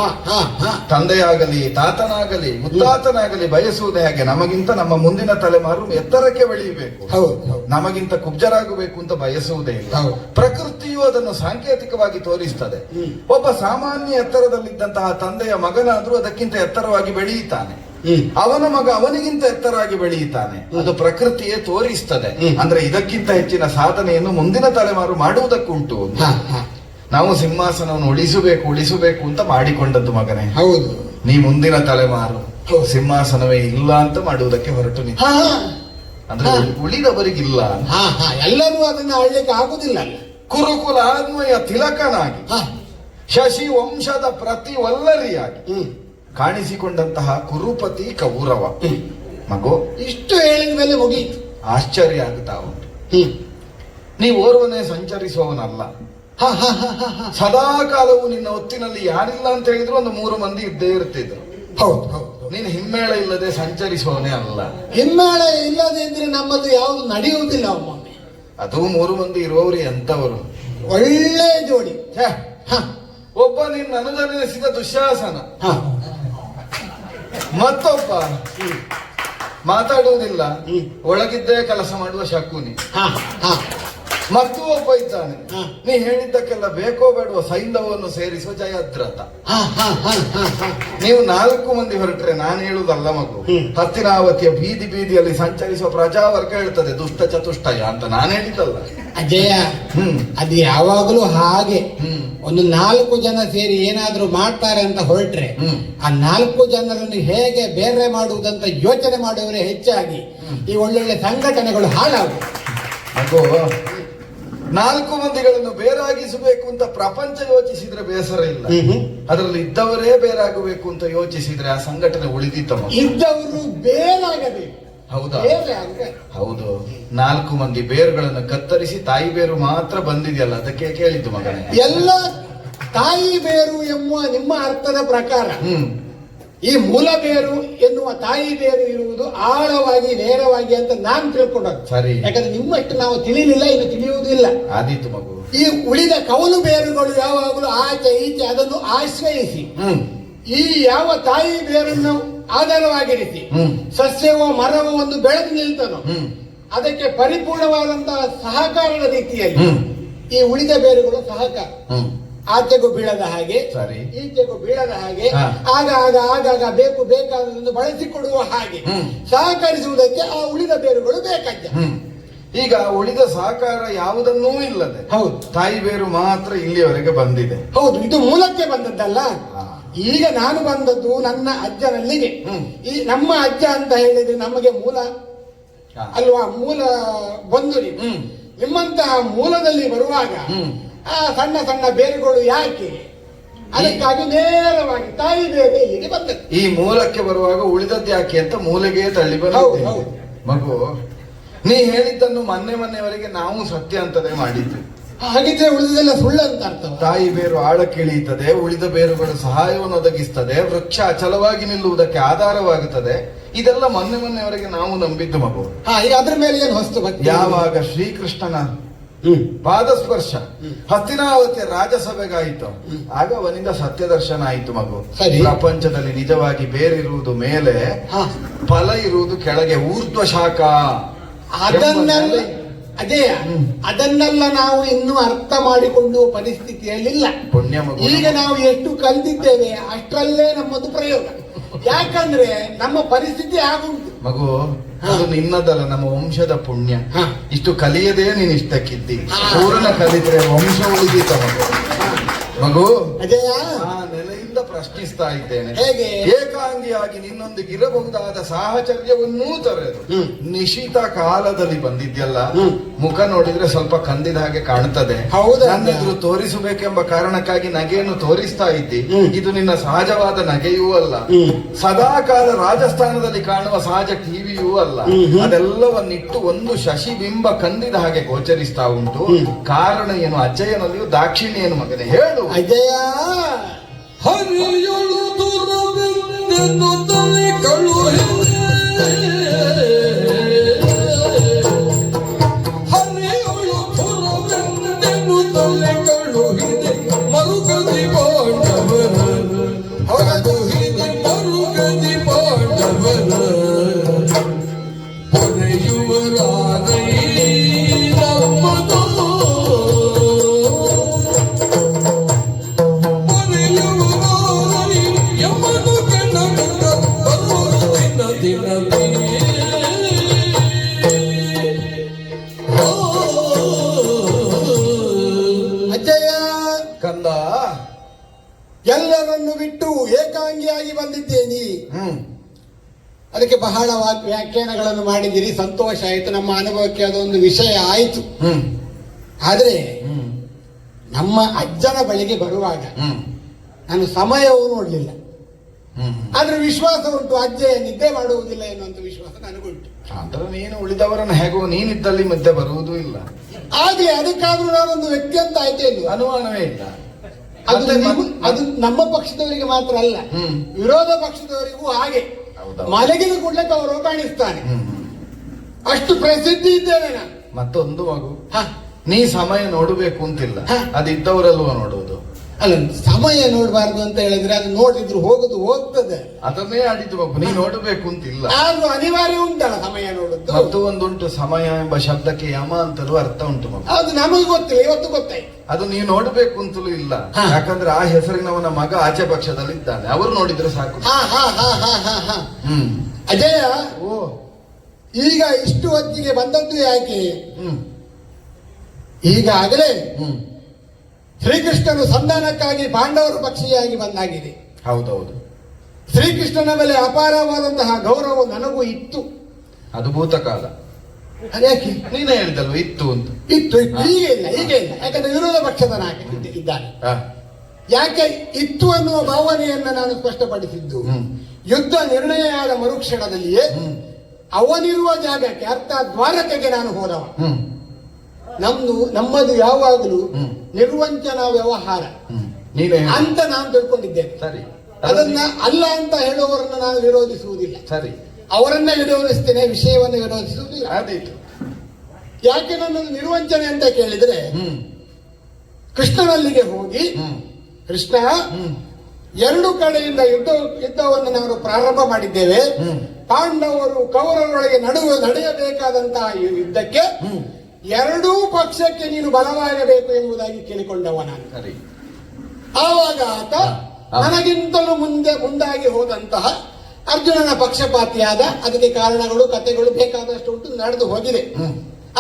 ತಂದೆಯಾಗಲಿ, ತಾತನಾಗಲಿ, ಮುತ್ತಾತನಾಗಲಿ ಬಯಸುವುದೇ ಹಾಗೆ. ನಮಗಿಂತ ನಮ್ಮ ಮುಂದಿನ ತಲೆಮಾರು ಎತ್ತರಕ್ಕೆ ಬೆಳೆಯಬೇಕು, ನಮಗಿಂತ ಕುಬ್ಜರಾಗಬೇಕು ಅಂತ ಬಯಸುವುದೇ ಇಲ್ಲ. ಪ್ರಕೃತಿಯು ಅದನ್ನು ಸಾಂಕೇತಿಕವಾಗಿ ತೋರಿಸ್ತದೆ. ಒಬ್ಬ ಸಾಮಾನ್ಯ ಎತ್ತರದಲ್ಲಿದ್ದಂತಹ ತಂದೆಯ ಮಗನಾದ್ರೂ ಅದಕ್ಕಿಂತ ಎತ್ತರವಾಗಿ ಬೆಳೆಯುತ್ತಾನೆ. ಅವನ ಮಗ ಅವನಿಗಿಂತ ಎತ್ತರಾಗಿ ಬೆಳೆಯುತ್ತಾನೆ. ಅದು ಪ್ರಕೃತಿಯೇ ತೋರಿಸ್ತದೆ. ಅಂದ್ರೆ ಇದಕ್ಕಿಂತ ಹೆಚ್ಚಿನ ಸಾಧನೆಯನ್ನು ಮುಂದಿನ ತಲೆಮಾರು ಮಾಡುವುದಕ್ಕುಂಟು. ನಾವು ಸಿಂಹಾಸನವನ್ನು ಉಳಿಸಬೇಕು ಅಂತ ಮಾಡಿಕೊಂಡದ್ದು ಮಗನೇ. ಹೌದು. ನೀ ಮುಂದಿನ ತಲೆಮಾರು ಸಿಂಹಾಸನವೇ ಇಲ್ಲ ಅಂತ ಮಾಡುವುದಕ್ಕೆ ಹೊರಟು ನಿಂತ. ಅಂದ್ರೆ ಉಳಿದವರಿಗಿಲ್ಲ. ಎಲ್ಲರೂ ಅದನ್ನ ಆಳ್ಲಿಕ್ಕೆ ಆಗುದಿಲ್ಲ. ಕುರುಕುಲ ಅನ್ವಯ ತಿಲಕನಾಗಿ, ಶಶಿ ವಂಶದ ಪ್ರತಿವಲ್ಲರಿಯಾಗಿ ಕಾಣಿಸಿಕೊಂಡಂತಹ ಕುರುಪತಿ ಕೌರವ. ಮಗು, ಇಷ್ಟು ಹೇಳಿದ ಮೇಲೆ ಮುಗಿಯಿತು. ಆಶ್ಚರ್ಯ ಆಗುತ್ತಾ ಉಂಟು. ನೀವು ಓರ್ವನೇ ಸಂಚರಿಸುವವನಲ್ಲ. ಸದಾ ಕಾಲವು ನಿನ್ನ ಹೊತ್ತಿನಲ್ಲಿ ಯಾರಿಲ್ಲ ಅಂತ ಹೇಳಿದ್ರು ಒಂದು 3 ಮಂದಿ ಇದ್ದೇ ಇರ್ತಿದ್ರು. ಹೌದು ಹೌದು. ನೀನು ಹಿಮ್ಮೇಳ ಇಲ್ಲದೆ ಸಂಚರಿಸುವವನೇ ಅಲ್ಲ. ಹಿಮ್ಮೇಳ ಇಲ್ಲದೆ ಇದ್ರೆ ನಮ್ಮದು ಯಾವುದು ನಡೆಯುವುದಿಲ್ಲ. ಒಮ್ಮೊಮ್ಮೆ ಅದು 3 ಮಂದಿ ಇರುವವರು ಎಂತವರು? ಒಳ್ಳೆ ಜೋಡಿ. ಒಬ್ಬ ನಿನ್ನ ಅನುಸರಿಸಿದ ದುಶ್ಯಾಸನ, ಮತ್ತೊಬ್ಬ ಮಾತಾಡುವುದಿಲ್ಲ, ಒಳಗಿದ್ದೇ ಕೆಲಸ ಮಾಡುವ ಶಕುನಿ, ಮತ್ತು ಒಬ್ಬ ಇದ್ದಾನೆ ನೀ ಹೇಳಿದ್ದಕ್ಕೆಲ್ಲ ಬೇಕೋ ಬೇಡುವ ಸೈಂಧವವನ್ನು ಸೇರಿಸುವ ಜಯದ್ರಥ. ನೀವು 4 ಮಂದಿ ಹೊರಟ್ರೆ ನಾನು ಹೇಳುವುದಲ್ಲ ಮಗು. ಹಸ್ತಿನಾವತಿಯ ಬೀದಿ ಬೀದಿಯಲ್ಲಿ ಸಂಚರಿಸುವ ಪ್ರಜಾವರ್ಗ ಹೇಳ್ತದೆ ದುಷ್ಟ ಚತುಷ್ಟಯ ಅಂತ. ನಾನು ಹೇಳಿದ್ದಲ್ಲ ಅಜಯ. ಅದು ಯಾವಾಗಲೂ ಹಾಗೆ. ಒಂದು 4 ಜನ ಸೇರಿ ಏನಾದ್ರೂ ಮಾಡ್ತಾರೆ ಅಂತ ಹೊರಟ್ರೆ ಆ 4 ಜನರನ್ನು ಹೇಗೆ ಬೇರೆ ಮಾಡುವುದಂತ ಯೋಚನೆ ಮಾಡುವವರೇ ಹೆಚ್ಚಾಗಿ ಈ ಒಳ್ಳೊಳ್ಳೆ ಸಂಘಟನೆಗಳು ಹಾಳಾಗುವುದು. ಮಗು, 4 ಮಂದಿಗಳನ್ನು ಬೇರಾಗಿಸಬೇಕು ಅಂತ ಪ್ರಪಂಚ ಯೋಚಿಸಿದ್ರೆ ಬೇಸರ ಇಲ್ಲ. ಅದರಲ್ಲಿ ಇದ್ದವರೇ ಬೇರಾಗಬೇಕು ಅಂತ ಯೋಚಿಸಿದ್ರೆ ಆ ಸಂಘಟನೆ ಉಳಿದಿತ್ತಮ್ಮ. ಇದ್ದವರು ಬೇರಾಗಬೇಕು. ಹೌದಾ? ಹೌದು. 4 ಮಂದಿ ಬೇರುಗಳನ್ನು ಕತ್ತರಿಸಿ ತಾಯಿ ಬೇರು ಮಾತ್ರ ಬಂದಿದೆಯಲ್ಲ, ಅದಕ್ಕೆ ಕೇಳಿದ್ದು ಮಗನೇ. ಎಲ್ಲ ತಾಯಿ ಬೇರು ಎಂಬುವ ನಿಮ್ಮ ಅರ್ಥದ ಪ್ರಕಾರ ಈ ಮೂಲ ಬೇರು ಎನ್ನುವ ತಾಯಿ ಬೇರು ಇರುವುದು ಆಳವಾಗಿ ನೇರವಾಗಿ ಅಂತ ನಾನು ತಿಳ್ಕೊಂಡ. ಸರಿ. ಯಾಕಂದ್ರೆ ನಿಮ್ಮಷ್ಟು ನಾವು ತಿಳಿಲಿಲ್ಲ, ಇನ್ನು ತಿಳಿಯುವುದಿಲ್ಲ. ಆದೀತು ಮಗು. ಈ ಉಳಿದ ಕವಲು ಬೇರುಗಳು ಯಾವಾಗಲೂ ಆಚೆ ಈಚೆ ಅದನ್ನು ಆಶ್ರಯಿಸಿ ಹ್ಮ್ ಈ ಯಾವ ತಾಯಿ ಬೇರನ್ನು ಆಧಾರವಾಗಿರಿಸಿ ಹ್ಮ್. ಸಸ್ಯವೋ ಮರವೋ ಒಂದು ಬೆಳೆದು ನಿಲ್ತನೋ ಹ್ಮ್ ಅದಕ್ಕೆ ಪರಿಪೂರ್ಣವಾದಂತಹ ಸಹಕಾರದ ರೀತಿಯಲ್ಲಿ ಹ್ಮ್. ಈ ಉಳಿದ ಬೇರುಗಳು ಸಹಕಾರ ಹ್ಮ್ ಆಚೆಗೂ ಬೀಳದ ಹಾಗೆ ಸರಿ. ಈಚೆಗೂ ಬೀಳದ ಹಾಗೆ ಹಾ. ಆಗಾಗ ಬೇಕಾದನ್ನು ಬಳಸಿಕೊಡುವ ಹಾಗೆ ಹ್ಮ್. ಸಹಕರಿಸುವುದಕ್ಕೆ ಆ ಉಳಿದ ಬೇರುಗಳು ಬೇಕಾಗ್ಯ. ಹ್ಮ್ ಈಗ ಉಳಿದ ಸಹಕಾರ ಯಾವುದನ್ನೂ ಇಲ್ಲದೆ ಹೌದು ತಾಯಿ ಬೇರು ಮಾತ್ರ ಇಲ್ಲಿಯವರೆಗೆ ಬಂದಿದೆ. ಹೌದು, ಇದು ಮೂಲಕ್ಕೆ ಬಂದದ್ದಲ್ಲ. ಹಾ. ಈಗ ನಾನು ಬಂದದ್ದು ನನ್ನ ಅಜ್ಜನಲ್ಲಿಗೆ. ಹ್ಮ್. ಈ ನಮ್ಮ ಅಜ್ಜ ಅಂತ ಹೇಳಿದ್ರೆ ನಮಗೆ ಮೂಲ ಹಾ. ಅಲ್ವಾ, ಮೂಲ ಬಂಧು ನೀವು. ಹ್ಮ್. ನಿಮ್ಮಂತಹ ಮೂಲದಲ್ಲಿ ಬರುವಾಗ ಹ್ಮ್. ಆ ಸಣ್ಣ ಸಣ್ಣ ಬೇರುಗಳು ಯಾಕೆ, ಅದಕ್ಕಾಗಿ ನೇರವಾಗಿ ತಾಯಿ ಬೇರೆ ಇಲ್ಲಿಗೆ ಬಂದದ್ದು. ಈ ಮೂಲಕ್ಕೆ ಬರುವಾಗ ಉಳಿದದ್ದು ಯಾಕೆ ಅಂತ ಮೂಲೆಗೆ ತಳ್ಳಿ ಹೌದು, ಬಂದಿದ್ದೇನೆ. ಹೌದು. ಮಗು, ನೀ ಹೇಳಿದ್ದನ್ನು ಮೊನ್ನೆವರೆಗೆ ನಾವು ಸತ್ಯ ಅಂತಲೇ ಮಾಡಿದ್ವಿ. ಹಾಗಿದ್ರೆ ಉಳಿದೆಲ್ಲ ಸುಳ್ಳು ಅಂತ ಅರ್ಥ. ತಾಯಿ ಬೇರು ಆಳಕ್ಕಿಳಿಯುತ್ತದೆ, ಉಳಿದ ಬೇರುಗಳು ಸಹಾಯವನ್ನು ಒದಗಿಸ್ತದೆ, ವೃಕ್ಷ ಅಚಲವಾಗಿ ನಿಲ್ಲುವುದಕ್ಕೆ ಆಧಾರವಾಗುತ್ತದೆ. ಇದೆಲ್ಲ ಮೊನ್ನೆವರೆಗೆ ನಾವು ನಂಬಿದ್ದು ಮಗು. ಈಗ ಅದ್ರ ಮೇಲೆ ಏನು ಹೊಸ್ತು ಭಕ್ತಿ? ಯಾವಾಗ ಶ್ರೀಕೃಷ್ಣನ ಪಾದಸ್ಪರ್ಶ ಹಸ್ತಿನಾವತಿಯ ರಾಜಸಭೆಗಾಯಿತು, ಆಗ ಅವನಿಂದ ಸತ್ಯ ದರ್ಶನ ಆಯಿತು ಮಗು. ಸರಿ. ಪ್ರಪಂಚದಲ್ಲಿ ನಿಜವಾಗಿ ಬೇರಿರುವುದು ಮೇಲೆ, ಹಾ. ಫಲ ಇರುವುದು ಕೆಳಗೆ, ಊರ್ಧ್ವ ಶಾಖ. ಅದನ್ನೆಲ್ಲ ಅದೇ ಹ್ಮ್. ಅದನ್ನೆಲ್ಲ ನಾವು ಇನ್ನೂ ಅರ್ಥ ಮಾಡಿಕೊಳ್ಳುವ ಪರಿಸ್ಥಿತಿಯಲ್ಲಿಲ್ಲ. ಪುಣ್ಯ ಮಗು. ಈಗ ನಾವು ಎಷ್ಟು ಕಲ್ತಿದ್ದೇವೆ ಅಷ್ಟರಲ್ಲೇ ನಮ್ಮದು ಪ್ರಯೋಗ. ಯಾಕಂದ್ರೆ ನಮ್ಮ ಪರಿಸ್ಥಿತಿ ಆಗುಂಟು ಮಗು, ಹಾ. ಅದು ನಿನ್ನದಲ್ಲ, ನಮ್ಮ ವಂಶದ ಪುಣ್ಯ. ಹಾ. ಇಷ್ಟು ಕಲಿಯದೇ ನೀನ್ ಇಷ್ಟಕ್ಕಿದ್ದಿ. ಹಾ. ಪೂರ್ಣ ಕಲಿತ್ರೆ ವಂಶ ಉಳಿದೀತ ಮಗು. ಮಗು, ಅದೇಯಾ ಆ ನೆಲೆಯಿಂದ ಪ್ರಶ್ನಿಸ್ತಾ ಇದ್ದೇನೆ. ಹೇಗೆ? ಏಕಾಂಗಿಯಾಗಿ ನಿನ್ನೊಂದಿಗೆ ಇರಬಹುದಾದ ಸಾಹಚರ್ಯವನ್ನೂ ತೊರೆದು ನಿಶಿತ ಕಾಲದಲ್ಲಿ ಬಂದಿದ್ಯಲ್ಲ, ಮುಖ ನೋಡಿದ್ರೆ ಸ್ವಲ್ಪ ಕಂದಿದ ಹಾಗೆ ಕಾಣ್ತದೆ. ಹೌದಾ? ನನ್ನೆದುರು ತೋರಿಸಬೇಕೆಂಬ ಕಾರಣಕ್ಕಾಗಿ ನಗೆಯನ್ನು ತೋರಿಸ್ತಾ ಇದ್ದಿ. ಇದು ನಿನ್ನ ಸಹಜವಾದ ನಗೆಯೂ ಅಲ್ಲ, ಸದಾ ಕಾಲ ರಾಜಸ್ಥಾನದಲ್ಲಿ ಕಾಣುವ ಸಹಜ ಟಿವಿಯೂ ಅಲ್ಲ. ಅದೆಲ್ಲವನ್ನಿಟ್ಟು ಒಂದು ಶಶಿಬಿಂಬ ಕಂದಿದ ಹಾಗೆ ಗೋಚರಿಸ್ತಾ ಉಂಟು. ಕಾರಣ ಏನು? ಅಜ್ಜಯ್ಯನಲ್ಲಿಯೂ ದಾಕ್ಷಿಣ್ಯ ಏನು ಮಗನೇ, ಹೇಳು. ಅಜಯ ಹರಿಯೊಳು ದೂರವೆಂದೆನ್ನು ತಲೆ ಕಳುಹಿದೆ. ಹರಿಯೊಳು ದೂರವೆಂದೆನ್ನು ತಲೆ ಕಳುಹಿದೆ. ಮರುಗದಿ ಪಾಂಡವರ ಕಳುಹಿದೆ, ಮರುಗದಿ ಪಾಂಡವರ ಹೊರೆಯುವರಾರೈ ನಮ್ಮದು. ಅಜ್ಜಯ್ಯ, ಕಂದ, ಎಲ್ಲರನ್ನು ಬಿಟ್ಟು ಏಕಾಂಗಿಯಾಗಿ ಬಂದಿದ್ದೇನೆ. ಹ್ಮ್ ಅದಕ್ಕೆ ಬಹಳ ವ್ಯಾಖ್ಯಾನಗಳನ್ನು ಮಾಡಿದ್ದೀರಿ, ಸಂತೋಷ ಆಯಿತು. ನಮ್ಮ ಅನುಭವಕ್ಕೆ ಅದೊಂದು ವಿಷಯ ಆಯಿತು. ಹ್ಮ್ ಆದರೆ ಹ್ಮ್ ನಮ್ಮ ಅಜ್ಜನ ಬಳಿಗೆ ಬರುವಾಗ ಹ್ಮ್ ನಾನು ಸಮಯವೂ ನೋಡಲಿಲ್ಲ. ಹ್ಮ್ ಆದ್ರೆ ವಿಶ್ವಾಸ ಉಂಟು, ಅಜ್ಜೆ ನಿದ್ದೆ ಮಾಡುವುದಿಲ್ಲ ಎನ್ನುವಂತ ವಿಶ್ವಾಸ ನನಗುಂಟು. ಅಂದ್ರೆ ನೀನು ಉಳಿದವರನ್ನು ಹೇಗೋ ನೀನಿದ್ದಲ್ಲಿ ಮಧ್ಯೆ ಬರುವುದೂ ಇಲ್ಲ. ಆಗ್ಲಿ, ಅದಕ್ಕಾದ್ರೂ ನಾನೊಂದು ವ್ಯಕ್ತಿ ಅಂತ ಆಯ್ತೇ ಇಲ್ಲ. ಅನುಮಾನವೇ ಇಲ್ಲ. ಅದು ಮತ್ತೆ ಅದು ನಮ್ಮ ಪಕ್ಷದವರಿಗೆ ಮಾತ್ರ ಅಲ್ಲ, ಹ್ಮ್. ವಿರೋಧ ಪಕ್ಷದವರಿಗೂ ಹಾಗೆ. ಹೌದಾ? ಮಲಗಿದ ಕೂಡಲೇ ಅವರು ಕಾಣಿಸ್ತಾನೆ. ಹ್ಮ್. ಅಷ್ಟು ಪ್ರಸಿದ್ಧಿ ಇದ್ದೇನೆ ನಾನು. ಮತ್ತೊಂದು ಮಗು, ಹ, ನೀ ಸಮಯ ನೋಡಬೇಕು ಅಂತಿಲ್ಲ, ಹ. ಅದಿದ್ದವರಲ್ವ ನೋಡುವುದು. ಅಲ್ಲ, ಸಮಯ ನೋಡಬಾರ್ದು ಅಂತ ಹೇಳಿದ್ರೆ ಅದು ನೋಡಿದ್ರು ಹೋಗ್ತದೆ. ಅದನ್ನೇ ಆಡಿದ್ದು ಮಗು, ನೀ ನೋಡಬೇಕು ಅಂತಿಲ್ಲ. ಆದ್ರೂ ಅನಿವಾರ್ಯ ಉಂಟಲ್ಲ ಸಮಯ ನೋಡುದು. ಮತ್ತು ಒಂದುಂಟು, ಸಮಯ ಎಂಬ ಶಬ್ದಕ್ಕೆ ಯಮ ಅಂತಲೂ ಅರ್ಥ ಉಂಟು ಮಗು. ಅದು ನಮಗೆ ಗೊತ್ತಿಲ್ಲ, ಇವತ್ತು ಗೊತ್ತಾಯ್ತು. ಅದು ನೀವು ನೋಡಬೇಕು ಅಂತಲೂ ಇಲ್ಲ. ಹ. ಯಾಕಂದ್ರೆ ಆ ಹೆಸರಿನವನ ಮಗ ಆಚೆ ಪಕ್ಷದಲ್ಲಿ ಇದ್ದಾನೆ, ಅವರು ನೋಡಿದ್ರೆ ಸಾಕು. ಹಾ ಹಾ ಹಾ ಹಾ ಹಾ ಹಾ ಹ್ಮ್ ಅಜಯ, ಓ ಈಗ ಇಷ್ಟು ಹೊತ್ತಿಗೆ ಬಂದದ್ದು ಯಾಕೆ? ಹ್ಮ್ ಈಗಾಗಲೇ ಹ್ಮ್ ಶ್ರೀಕೃಷ್ಣನು ಸಂಧಾನಕ್ಕಾಗಿ ಪಾಂಡವರ ಪಕ್ಷಿಯಾಗಿ ಬಂದಾಗಿದೆ. ಹೌದೌದು. ಶ್ರೀಕೃಷ್ಣನ ಮೇಲೆ ಅಪಾರವಾದಂತಹ ಗೌರವ ನನಗೂ ಇತ್ತು. ಅದು ಭೂತಕಾಲ. ಅದ್ಯಾಕೆ? ನೀನೇ ಹೇಳಿದಲ್ವ ಇತ್ತು ಅಂತ. ಇತ್ತು ಇತ್ತು, ಈಗ ಇಲ್ಲ, ಈಗ ಇಲ್ಲ. ಯಾಕಂದ್ರೆ ವಿರೋಧ ಪಕ್ಷದ ನಾಯಕ ಇದ್ದಾನೆ. ಹ. ಯಾಕೆ ಇತ್ತು ಅನ್ನುವ ಭಾವನೆಯನ್ನ ನಾನು ಸ್ಪಷ್ಟಪಡಿಸಿದ್ದು, ಹ್ಮ್. ಯುದ್ಧ ನಿರ್ಣಯ ಆದ ಮರುಕ್ಷಣದಲ್ಲಿಯೇ ಹ್ಮ್. ಅವನಿರುವ ಜಾಗಕ್ಕೆ, ಅರ್ಥಾತ್ ದ್ವಾರಕೆಗೆ ನಾನು ಹೋದವ. ಹ್ಮ್ ನಮ್ಮದು ಯಾವಾಗಲೂ ಹ್ಮ್. ನಿರ್ವಂಚನಾ ವ್ಯವಹಾರ ಹ್ಮ್. ನೀನೇ ಹೇಳು. ಅಂತ ನಾನು ತಿಳ್ಕೊಂಡಿದ್ದೇನೆ. ಸರಿ. ಅದನ್ನ ಅಲ್ಲ ಅಂತ ಹೇಳುವವರನ್ನ ನಾನು ವಿರೋಧಿಸುವುದಿಲ್ಲ, ಸರಿ, ಅವರನ್ನ ವಿರೋಧಿಸ್ತೇನೆ, ವಿಷಯವನ್ನು ವಿರೋಧಿಸುವುದಿಲ್ಲ. ಆದೀತು. ಯಾಕೆ ನನ್ನದು ನಿರ್ವಂಚನೆ ಅಂತ ಕೇಳಿದ್ರೆ, ಹ್ಮ್ ಕೃಷ್ಣನಲ್ಲಿಗೆ ಹೋಗಿ, ಕೃಷ್ಣ, ಎರಡು ಕಡೆಯಿಂದ ಯುದ್ಧವನ್ನು ನಾವು ಪ್ರಾರಂಭ ಮಾಡಿದ್ದೇವೆ. ಪಾಂಡವರು ಕೌರವರೊಳಗೆ ನಡೆಯಬೇಕಾದಂತಹ ಈ ಯುದ್ಧಕ್ಕೆ ಎರಡೂ ಪಕ್ಷಕ್ಕೆ ನೀನು ಬಲವಾಗಬೇಕು ಎಂಬುದಾಗಿ ಕೇಳಿಕೊಂಡವ ನಾನು. ಆವಾಗ ಆತ ನನಗಿಂತಲೂ ಮುಂದಾಗಿ ಹೋದಂತಹ ಅರ್ಜುನನ ಪಕ್ಷಪಾತಿಯಾದ, ಅದಕ್ಕೆ ಕಾರಣಗಳು ಕಥೆಗಳು ಬೇಕಾದಷ್ಟು ಉಂಟು, ನಡೆದು ಹೋಗಿದೆ.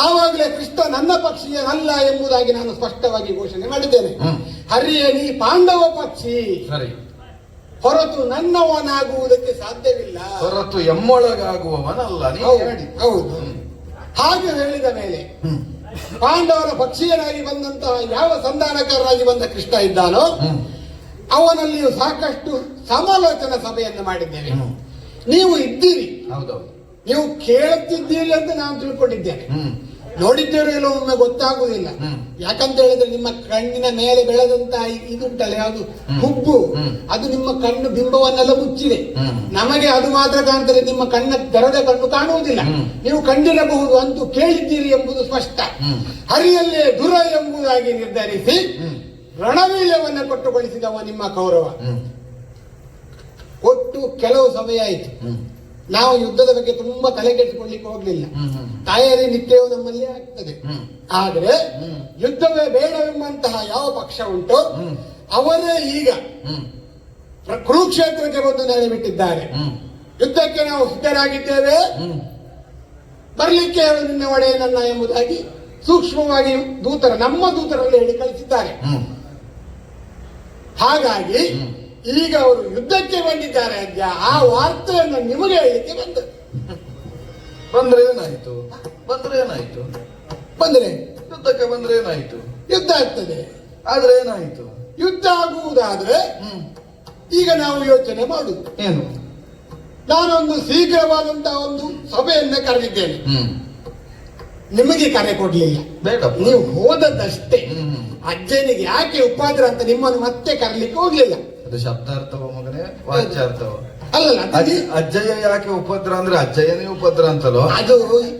ಆವಾಗಲೇ ಕೃಷ್ಣ ನನ್ನ ಪಕ್ಷೀಯನಲ್ಲ ಎಂಬುದಾಗಿ ನಾನು ಸ್ಪಷ್ಟವಾಗಿ ಘೋಷಣೆ ಮಾಡಿದ್ದೇನೆ. ಹರಿಯೇ ನೀ ಪಾಂಡವ ಪಕ್ಷಿ, ಹೊರತು ನನ್ನವನಾಗುವುದಕ್ಕೆ ಸಾಧ್ಯವಿಲ್ಲ, ಹೊರತು ಎಮ್ಮೊಳಗಾಗುವವನಲ್ಲ. ಹೌದು. ಹಾಗೆ ಹೇಳಿದ ಮೇಲೆ ಪಾಂಡವರ ಪಕ್ಷೀಯನಾಗಿ ಬಂದಂತಹ ಯಾವ ಸಂಧಾನಕಾರರಾಗಿ ಬಂದ ಕೃಷ್ಣ ಇದ್ದಾನೋ ಅವನಲ್ಲಿಯೂ ಸಾಕಷ್ಟು ಸಮಾಲೋಚನಾ ಸಭೆಯನ್ನು ಮಾಡಿದ್ದೇವೆ. ನೀವು ಇದ್ದೀರಿ, ನೀವು ಕೇಳುತ್ತಿದ್ದೀರಿ ಅಂತ ನಾನು ತಿಳ್ಕೊಂಡಿದ್ದೇನೆ. ನೋಡಿದ್ದೇವೆ ಎಲ್ಲೋ ಒಮ್ಮೆ ಗೊತ್ತಾಗುವುದಿಲ್ಲ. ಯಾಕಂತ ಹೇಳಿದ್ರೆ ನಿಮ್ಮ ಕಣ್ಣಿನ ಮೇಲೆ ಬೆಳೆದಂತಹ ಇದುಂಟಲ್ಲ, ಯಾವುದು ಹುಬ್ಬು, ಅದು ನಿಮ್ಮ ಕಣ್ಣು ಬಿಂಬವನ್ನೆಲ್ಲ ಮುಚ್ಚಿದೆ. ನಮಗೆ ಅದು ಮಾತ್ರ ಕಾಣ್ತದೆ, ನಿಮ್ಮ ಕಣ್ಣ ತೆರೆದ ಕಣ್ಣು ಕಾಣುವುದಿಲ್ಲ. ನೀವು ಕಂಡಿರಬಹುದು, ಅಂತೂ ಕೇಳಿದ್ದೀರಿ ಎಂಬುದು ಸ್ಪಷ್ಟ. ಹರಿಯಲ್ಲೇ ದುರ ಎಂಬುದಾಗಿ ನಿರ್ಧರಿಸಿ ರಣವೀರ್ಯವನ್ನು ಕೊಟ್ಟುಗೊಳಿಸಿದವ ನಿಮ್ಮ ಕೌರವ. ಒಟ್ಟು ಕೆಲವು ಸಮಯ ಆಯಿತು, ನಾವು ಯುದ್ಧದ ಬಗ್ಗೆ ತುಂಬಾ ತಲೆ ಕೆಡಿಸಿಕೊಳ್ಳಿಕ್ಕೆ ಹೋಗ್ಲಿಲ್ಲ. ತಯಾರಿ ನಿತ್ಯವೂ ನಮ್ಮಲ್ಲಿ ಆಗ್ತದೆ. ಆದ್ರೆ ಯುದ್ಧವೇ ಬೇಡವೆಂಬಂತಹ ಯಾವ ಪಕ್ಷ ಉಂಟು ಅವರೇ ಈಗ ಕುರುಕ್ಷೇತ್ರಕ್ಕೆ ಬಂದು ನೆಲೆಬಿಟ್ಟಿದ್ದಾರೆ. ಯುದ್ಧಕ್ಕೆ ನಾವು ಸಿದ್ಧರಾಗಿದ್ದೇವೆ, ಬರ್ಲಿಕ್ಕೆ ಹೇಳು ನಿನ್ನ ಒಡೆಯನನ್ನ ಎಂಬುದಾಗಿ ಸೂಕ್ಷ್ಮವಾಗಿ ನಮ್ಮ ದೂತರಲ್ಲಿ ಹೇಳಿ ಕಳಿಸಿದ್ದಾರೆ. ಹಾಗಾಗಿ ಈಗ ಅವರು ಯುದ್ಧಕ್ಕೆ ಬಂದಿದ್ದಾರೆ ಅಜ್ಜ. ಆ ವಾರ್ತೆಯನ್ನು ನಿಮಗೆ ಹೇಳಲಿಕ್ಕೆ ಬಂದದ್ದು. ಬಂದ್ರೆ ಏನಾಯ್ತು? ಯುದ್ಧಕ್ಕೆ ಬಂದ್ರೆ ಏನಾಯ್ತು? ಯುದ್ಧ ಆಗ್ತದೆ. ಆದ್ರೆ ಏನಾಯ್ತು? ಯುದ್ಧ ಆಗುವುದಾದ್ರೆ ಈಗ ನಾವು ಯೋಚನೆ ಮಾಡುದು ಏನು? ನಾನೊಂದು ಶೀಘ್ರವಾದಂತಹ ಒಂದು ಸಭೆಯನ್ನ ಕರೆದಿದ್ದೇನೆ. ನಿಮಗೆ ಕರೆ ಕೊಡ್ಲಿಲ್ಲ, ಬೇಡ, ನೀವು ಹೋದದ್ದಷ್ಟೇ. ಅಜ್ಜನಿಗೆ ಯಾಕೆ ಉಪದ್ರ ಅಂತ ನಿಮ್ಮನ್ನು ಮತ್ತೆ ಕರೀಲಿಕ್ಕೆ ಹೋಗ್ಲಿಲ್ಲ. ಅದು ಶಬ್ದಾರ್ಥವ ಮಗನೇ, ವಾಚ್ಯಾರ್ಥವ ಅಲ್ಲಲ್ಲ. ಅಜ್ಜಯ್ಯ ಯಾಕೆ ಉಪದ್ರ ಅಂದ್ರೆ ಅಜ್ಜಯ್ಯನೇ ಉಪದ್ರ ಅಂತಲೋ? ಅದು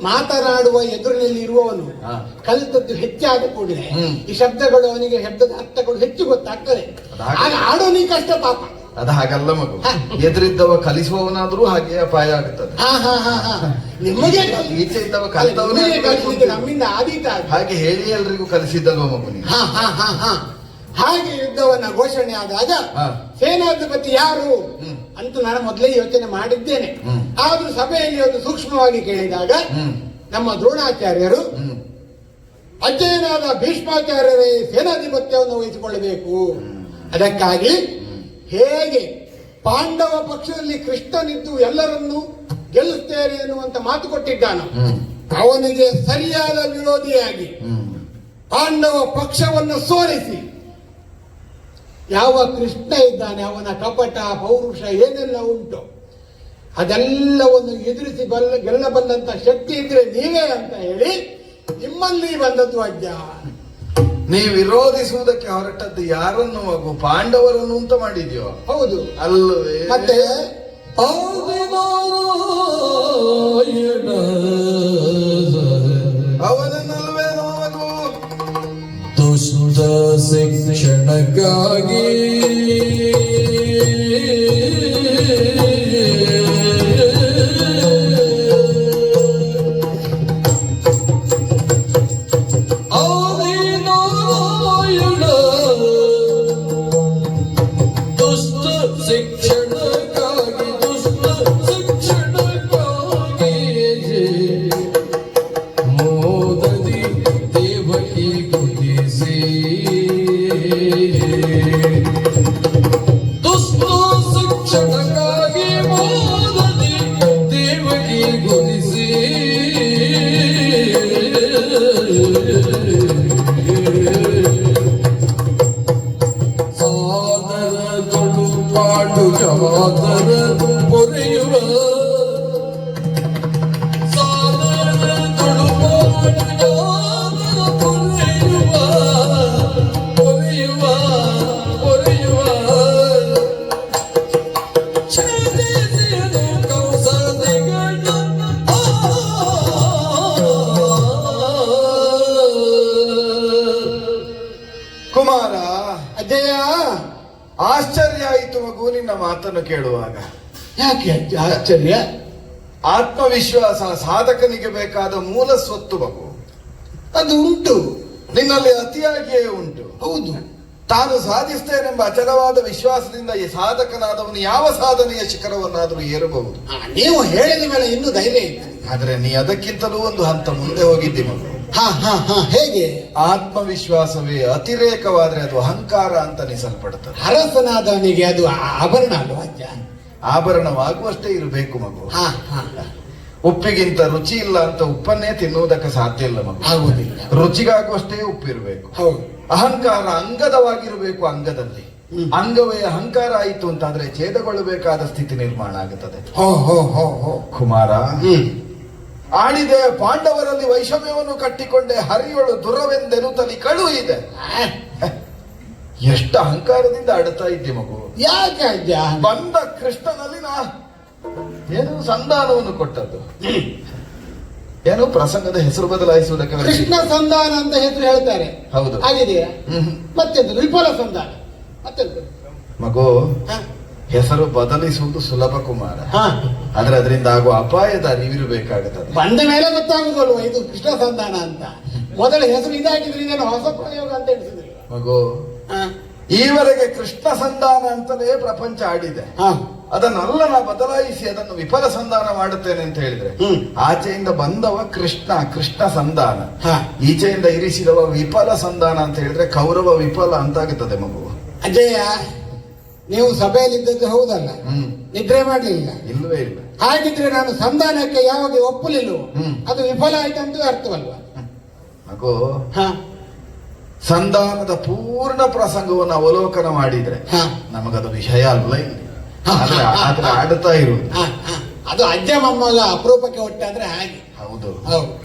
ಮಾತನಾಡುವ ಎದುರಿನಲ್ಲಿ ಇರುವವನು ಕಲಿತದ್ದು ಹೆಚ್ಚಾದ ಕೂಡಲೇ ಈ ಶಬ್ದಗಳು, ಅವನಿಗೆ ಶಬ್ದದ ಅರ್ಥಗಳು ಹೆಚ್ಚು ಗೊತ್ತಾಗ್ತದೆ. ಆಗ ಆಡೋನಿ ಕಷ್ಟ ಪಾಪ. ಅದು ಹಾಗಲ್ಲ ಮಗು, ಎದುರಿದ್ದವ ಕಲಿಸುವವನಾದ್ರೂ ಹಾಗೆ ಅಪಾಯ ಆಗುತ್ತದೆ. ನಿಮಗೆ ಈಚೆ ಇದ್ದವ ಕಲಿತವನೇ ನಮ್ಮಿಂದ ಆದೀತ. ಹಾಗೆ ಹೇಳಿ ಎಲ್ರಿಗೂ ಕಲಿಸಿದ್ದಲ್ವ ಮಗು ನೀನು? ಹಾಗೆ ಯುದ್ಧವನ್ನ ಘೋಷಣೆ ಆದಾಗ ಸೇನಾಧಿಪತಿ ಯಾರು ಅಂತ ನಾನು ಮೊದಲೇ ಯೋಚನೆ ಮಾಡಿದ್ದೇನೆ. ಆದ್ರೂ ಸಭೆಯಲ್ಲಿ ಒಂದು ಸೂಕ್ಷ್ಮವಾಗಿ ಕೇಳಿದಾಗ ನಮ್ಮ ದ್ರೋಣಾಚಾರ್ಯರು ಅಜ್ಜಯನಾದ ಭೀಷ್ಮಾಚಾರ್ಯರೇ ಸೇನಾಧಿಪತ್ಯವನ್ನು ವಹಿಸಿಕೊಳ್ಳಬೇಕು. ಅದಕ್ಕಾಗಿ ಹೇಗೆ ಪಾಂಡವ ಪಕ್ಷದಲ್ಲಿ ಕೃಷ್ಣನಿದ್ದು ಎಲ್ಲರನ್ನೂ ಗೆಲ್ಲಿಸ್ತೇನೆ ಎನ್ನುವಂತ ಮಾತು ಕೊಟ್ಟಿದ್ದಾನ, ಅವನಿಗೆ ಸರಿಯಾದ ವಿರೋಧಿಯಾಗಿ ಪಾಂಡವ ಪಕ್ಷವನ್ನು ಸೋಲಿಸಿ ಯಾವ ಕೃಷ್ಣ ಇದ್ದಾನೆ ಅವನ ಕಪಟ ಪೌರುಷ ಏನೆಲ್ಲ ಉಂಟು ಅದೆಲ್ಲವನ್ನು ಎದುರಿಸಿ ಗೆಲ್ಲಬಲ್ಲಂತ ಶಕ್ತಿ ಇದ್ರೆ ನೀವೇ ಅಂತ ಹೇಳಿ ನಿಮ್ಮಲ್ಲಿ ಬಂದದ್ದು ಅಜ್ಜ. ನೀವು ವಿರೋಧಿಸುವುದಕ್ಕೆ ಹೊರಟದ್ದು ಯಾರನ್ನು ಮಗು? ಪಾಂಡವರನ್ನು ಅಂತ ಮಾಡಿದ್ಯೋ? ಹೌದು ಅಲ್ಲವೇ? ಮತ್ತೆ ಅವನನ್ನಲ್ವೇ ಮಗು ದುಷ್ಟ ಶಿಕ್ಷಣಕ್ಕಾಗಿ ಶಿಕ್ಷಣಕ್ಕಾಗಿ ಆಯಿತು ಮಗು ನಿನ್ನ ಮಾತನ್ನು ಕೇಳುವಾಗ. ಯಾಕೆ ಅಜ್ಜ ಆಶ್ಚರ್ಯ? ಆತ್ಮವಿಶ್ವಾಸ ಸಾಧಕನಿಗೆ ಬೇಕಾದ ಮೂಲ ಸ್ವತ್ತು ಮಗು. ಅದು ಉಂಟು, ನಿನ್ನಲ್ಲಿ ಅತಿಯಾಗಿಯೇ ಉಂಟು. ಹೌದು. ತಾನು ಸಾಧಿಸ್ತೇನೆಂಬ ಅಚಲವಾದ ವಿಶ್ವಾಸದಿಂದ ಈ ಸಾಧಕನಾದವನು ಯಾವ ಸಾಧನೆಯ ಶಿಖರವನ್ನಾದರೂ ಏರಬಹುದು. ನೀವು ಹೇಳಿದ ಮೇಲೆ ಇನ್ನೂ ಧೈರ್ಯ ಇಲ್ಲ. ಆದರೆ ನೀ ಅದಕ್ಕಿಂತಲೂ ಒಂದು ಹಂತ ಮುಂದೆ ಹೋಗಿದ್ದಿ ಮಗು. ಹೇಗೆ? ಆತ್ಮವಿಶ್ವಾಸವೇ ಅತಿರೇಕವಾದ್ರೆ ಅದು ಅಹಂಕಾರ ಅಂತ ಅನಿಸಲ್ಪಡುತ್ತದೆ. ಅರಸನಾದವನಿಗೆ ಅದು ಆಭರಣ ಅಲ್ವಾ ಅಜ್ಜ? ಆಭರಣವಾಗುವಷ್ಟೇ ಇರಬೇಕು ಮಗು. ಉಪ್ಪಿಗಿಂತ ರುಚಿ ಇಲ್ಲ ಅಂತ ಉಪ್ಪನ್ನೇ ತಿನ್ನುವುದಕ್ಕೆ ಸಾಧ್ಯ ಇಲ್ಲ ಮಗು. ಆಗುವುದಿಲ್ಲ. ರುಚಿಗಾಗುವಷ್ಟೇ ಉಪ್ಪಿರಬೇಕು. ಹೌದು. ಅಹಂಕಾರ ಅಂಗದವಾಗಿರಬೇಕು. ಅಂಗದಲ್ಲಿ ಅಂಗವೇ ಅಹಂಕಾರ ಆಯಿತು ಅಂತಾದ್ರೆ ಛೇದಗೊಳ್ಳಬೇಕಾದ ಸ್ಥಿತಿ ನಿರ್ಮಾಣ ಆಗುತ್ತದೆ. ಕುಮಾರ, ಆಳಿದೆ ಪಾಂಡವರಲ್ಲಿ ವೈಷಮ್ಯವನ್ನು ಕಟ್ಟಿಕೊಂಡೆ, ಹರಿಯೊಳು ದುರವೆಂದೆನುತಲಿ ಕಳು ಇದೆ. ಎಷ್ಟು ಅಹಂಕಾರದಿಂದ ಆಡುತ್ತಾ ಇದ್ದೆ ಮಗು. ಯಾಕೆ ಅಜ್ಜ? ಬಂದ ಕೃಷ್ಣನಲ್ಲಿ ಏನು ಸಂಧಾನವನ್ನು ಕೊಟ್ಟದ್ದು, ಏನು ಪ್ರಸಂಗದ ಹೆಸರು ಬದಲಾಯಿಸುವುದಕ್ಕೆ ಕೃಷ್ಣ ಸಂಧಾನ ಅಂತ ಹೆಸರು ಹೇಳ್ತಾರೆ. ಹೌದು, ಆಗಿದೆಯಾ? ಮತ್ತೆಂದು ವಿಫಲ ಸಂಧಾನ ಮತ್ತೆಂದು ಮಗು. ಹೆಸರು ಬದಲಿಸುವುದು ಸುಲಭ ಕುಮಾರ, ಆದ್ರೆ ಅದರಿಂದ ಆಗುವ ಅಪಾಯದ ಅರಿವಿರಬೇಕಾಗುತ್ತದೆ. ಬಂದ ಮೇಲೆ ಗೊತ್ತಾಗುದಲ್ವ ಇದು ಕೃಷ್ಣ ಸಂಧಾನ ಅಂತ. ಮೊದಲ ಹೆಸರು ಇದಾಗಿದ್ರೆ ಇದೇನು ಹೊಸ ಪ್ರಯೋಗ ಅಂತ ಎಣಿಸಿದ್ರಿ ಮಗು. ಈವರೆಗೆ ಕೃಷ್ಣ ಸಂಧಾನ ಅಂತಲೇ ಪ್ರಪಂಚ ಆಡಿದೆ. ಅದನ್ನೆಲ್ಲ ನಾ ಬದಲಾಯಿಸಿ ಅದನ್ನು ವಿಫಲ ಸಂಧಾನ ಮಾಡುತ್ತೇನೆ ಅಂತ ಹೇಳಿದ್ರೆ, ಆಚೆಯಿಂದ ಬಂದವ ಕೃಷ್ಣ ಕೃಷ್ಣ ಸಂಧಾನ, ಈಚೆಯಿಂದ ಇರಿಸಿದವ ವಿಫಲ ಸಂಧಾನ ಅಂತ ಹೇಳಿದ್ರೆ ಕೌರವ ವಿಫಲ ಅಂತಾಗುತ್ತದೆ ಮಗು. ಅಜಯ, ನೀವು ಸಭೆಯಲ್ಲಿದ್ದದ್ದು ಹೌದಲ್ಲ? ನಿದ್ರೆ ಮಾಡಲಿಲ್ಲ? ಇಲ್ಲವೇ ಇಲ್ಲ. ಹಾಗಿದ್ರೆ ನಾನು ಸಂಧಾನಕ್ಕೆ ಯಾವಾಗ ಒಪ್ಪಲಿಲ್ಲವೋ ಅದು ವಿಫಲ ಆಯ್ತಂತೂ ಅರ್ಥವಲ್ವಾ ಮಗು? ಸಂಧಾನದ ಪೂರ್ಣ ಪ್ರಸಂಗವನ್ನು ಅವಲೋಕನ ಮಾಡಿದ್ರೆ ನಮಗದು ವಿಷಯ ಅಲ್ಲ ಇಲ್ಲಿ. ಆದ್ರೆ ಆಡುತ್ತಾ ಇರುವುದು ಅದು ಅಜ್ಜ ಮೊಮ್ಮಗ ಅಪರೂಪಕ್ಕೆ ಒಟ್ಟಾದ್ರೆ ಹಾಗೆ. ಹೌದು,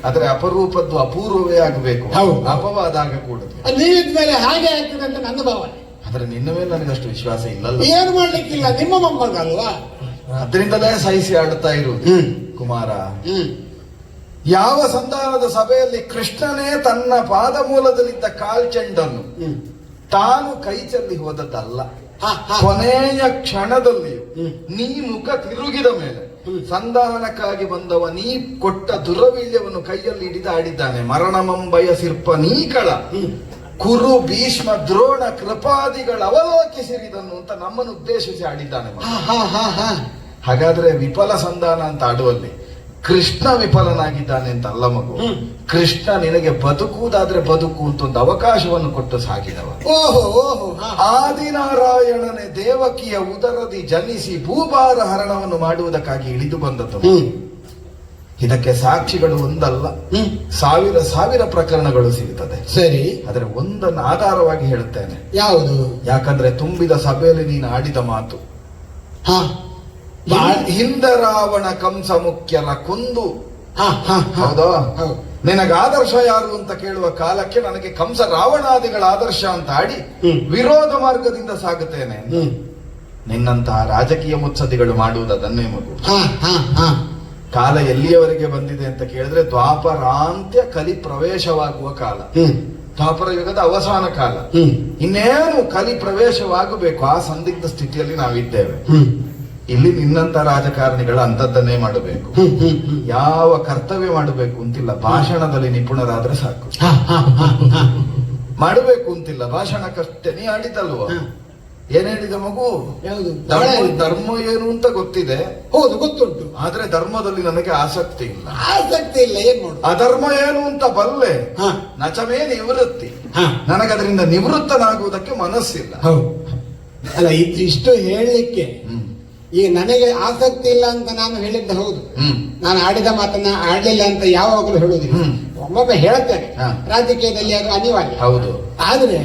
ಆದ್ರೆ ಅಪರೂಪದ್ದು ಅಪೂರ್ವವೇ ಆಗಬೇಕು, ಅಪವಾದ ಆಗಕೂಡದು. ನೀವಿದ್ಮೇಲೆ ಹಾಗೆ ಆಗ್ತದೆ ಅಂತ ನನ್ನ ಭಾವನೆ. ಆದ್ರೆ ನಿನ್ನ ಮೇಲೆ ನನಗಷ್ಟು ವಿಶ್ವಾಸ ಇಲ್ಲಲ್ಲ. ಏನು ಮಾಡ್ಲಿಕ್ಕಿಲ್ಲ, ನಿಮ್ಮ ಮೊಮ್ಮಗ ಅಲ್ವಾ? ಅದರಿಂದಲೇ ಸಹಿಸಿ ಆಡುತ್ತಾ ಇರುವುದು ಕುಮಾರ. ಯಾವ ಸಂಧಾನದ ಸಭೆಯಲ್ಲಿ ಕೃಷ್ಣನೇ ತನ್ನ ಪಾದ ಮೂಲದಲ್ಲಿದ್ದ ಕಾಲ್ಚೆಂಡನ್ನು ತಾನು ಕೈ ಚೆಲ್ಲಿ ಹೋದದ್ದಲ್ಲ, ಕೊನೆಯ ಕ್ಷಣದಲ್ಲಿಯೂ ನೀ ಮುಖ ತಿರುಗಿದ ಮೇಲೆ ಸಂಧಾನಕ್ಕಾಗಿ ಬಂದವ ನೀ ಕೊಟ್ಟ ದುರವೀಳ್ಯವನ್ನು ಕೈಯಲ್ಲಿ ಹಿಡಿದು ಆಡಿದ್ದಾನೆ. ಮರಣಮಂಬಯ ಸಿರ್ಪ ನೀಕಳ ಕುರು ಭೀಷ್ಮ ದ್ರೋಣ ಕೃಪಾದಿಗಳ ಅವಲೋಕಿಸಿರಿದನ್ನು ಅಂತ ನಮ್ಮನ್ನು ಉದ್ದೇಶಿಸಿ ಆಡಿದ್ದಾನೆ. ಹಾಗಾದ್ರೆ ವಿಫಲ ಸಂಧಾನ ಅಂತ ಆಡುವಲ್ಲಿ ಕೃಷ್ಣ ವಿಫಲನಾಗಿದ್ದಾನೆ ಅಂತ ಅಲ್ಲ ಮಗು. ಕೃಷ್ಣ ನಿನಗೆ ಬದುಕುವುದಾದ್ರೆ ಬದುಕು ಅಂತ ಒಂದು ಅವಕಾಶವನ್ನು ಕೊಟ್ಟು ಸಾಗಿದವ. ಆದಿನಾರಾಯಣನೇ ದೇವಕಿಯ ಉದರದಿ ಜನಿಸಿ ಭೂಭಾರ ಹರಣವನ್ನು ಮಾಡುವುದಕ್ಕಾಗಿ ಇಳಿದು ಬಂದದ್ದು. ಇದಕ್ಕೆ ಸಾಕ್ಷಿಗಳು ಒಂದಲ್ಲ, ಸಾವಿರ ಸಾವಿರ ಪ್ರಕರಣಗಳು ಸಿಗುತ್ತದೆ. ಸರಿ, ಆದ್ರೆ ಒಂದನ್ನು ಆಧಾರವಾಗಿ ಹೇಳುತ್ತೇನೆ. ಯಾವುದು? ಯಾಕಂದ್ರೆ ತುಂಬಿದ ಸಭೆಯಲ್ಲಿ ನೀನು ಆಡಿದ ಮಾತು, ಹಿಂದ ರಾವಣ ಕಂಸ ಮುಖ್ಯರ ಕೊಂದು. ಹೌದಾ? ನಿನಗೆ ಆದರ್ಶ ಯಾರು ಅಂತ ಕೇಳುವ ಕಾಲಕ್ಕೆ ನನಗೆ ಕಂಸ ರಾವಣಾದಿಗಳ ಆದರ್ಶ ಅಂತ ಆಡಿ ವಿರೋಧ ಮಾರ್ಗದಿಂದ ಸಾಗುತ್ತೇನೆ. ನಿನ್ನಂತಹ ರಾಜಕೀಯ ಮುತ್ಸದಿಗಳು ಮಾಡುವುದನ್ನೇ ಮಗು. ಕಾಲ ಎಲ್ಲಿಯವರೆಗೆ ಬಂದಿದೆ ಅಂತ ಕೇಳಿದ್ರೆ ದ್ವಾಪರಾಂತ್ಯ ಕಲಿ ಪ್ರವೇಶವಾಗುವ ಕಾಲ, ದ್ವಾಪರ ಯುಗದ ಅವಸಾನ ಕಾಲ. ಇನ್ನೇನು ಕಲಿ ಪ್ರವೇಶವಾಗಬೇಕು, ಆ ಸಂದಿಗ್ಧ ಸ್ಥಿತಿಯಲ್ಲಿ ನಾವಿದ್ದೇವೆ. ಇಲ್ಲಿ ನಿನ್ನಂತ ರಾಜಕಾರಣಿಗಳ ಅಂತದ್ದನ್ನೇ ಮಾಡಬೇಕು. ಯಾವ ಕರ್ತವ್ಯ ಮಾಡಬೇಕು ಅಂತಿಲ್ಲ, ಭಾಷಣದಲ್ಲಿ ನಿಪುಣರಾದ್ರೆ ಸಾಕು. ಮಾಡಬೇಕು ಅಂತಿಲ್ಲ, ಭಾಷಣಕ್ಕಷ್ಟೇ. ನೀ ಆಡಿದಲ್ವ? ಏನ್ ಹೇಳಿದ ಮಗು? ಧರ್ಮ ಏನು ಅಂತ ಗೊತ್ತಿದೆ. ಹೌದು, ಗೊತ್ತುಂಟು. ಆದ್ರೆ ಧರ್ಮದಲ್ಲಿ ನನಗೆ ಆಸಕ್ತಿ ಇಲ್ಲ. ಆಸಕ್ತಿ ಇಲ್ಲ, ಏನ್ ಮಾಡು? ಅಧರ್ಮ ಏನು ಅಂತ ಬಲ್ಲೆ, ನಚಮೇ ನಿವೃತ್ತಿ. ನನಗದರಿಂದ ನಿವೃತ್ತನಾಗುವುದಕ್ಕೆ ಮನಸ್ಸಿಲ್ಲ. ಅಲ್ಲ, ಇಷ್ಟು ಹೇಳಲಿಕ್ಕೆ ಈಗ ನನಗೆ ಆಸಕ್ತಿ ಇಲ್ಲ ಅಂತ ನಾನು ಹೇಳಿದ್ದ ಹೌದು. ನಾನು ಆಡಿದ ಮಾತನ್ನ ಆಡ್ಲಿಲ್ಲ ಅಂತ ಯಾವಾಗಲೂ ಹೇಳುವುದಿಲ್ಲ. ಒಮ್ಮೊಮ್ಮೆ ಹೇಳ್ತೇನೆ, ರಾಜಕೀಯದಲ್ಲಿ ಅದು ಅನಿವಾರ್ಯ. ಹೌದು. ಆದ್ರೆ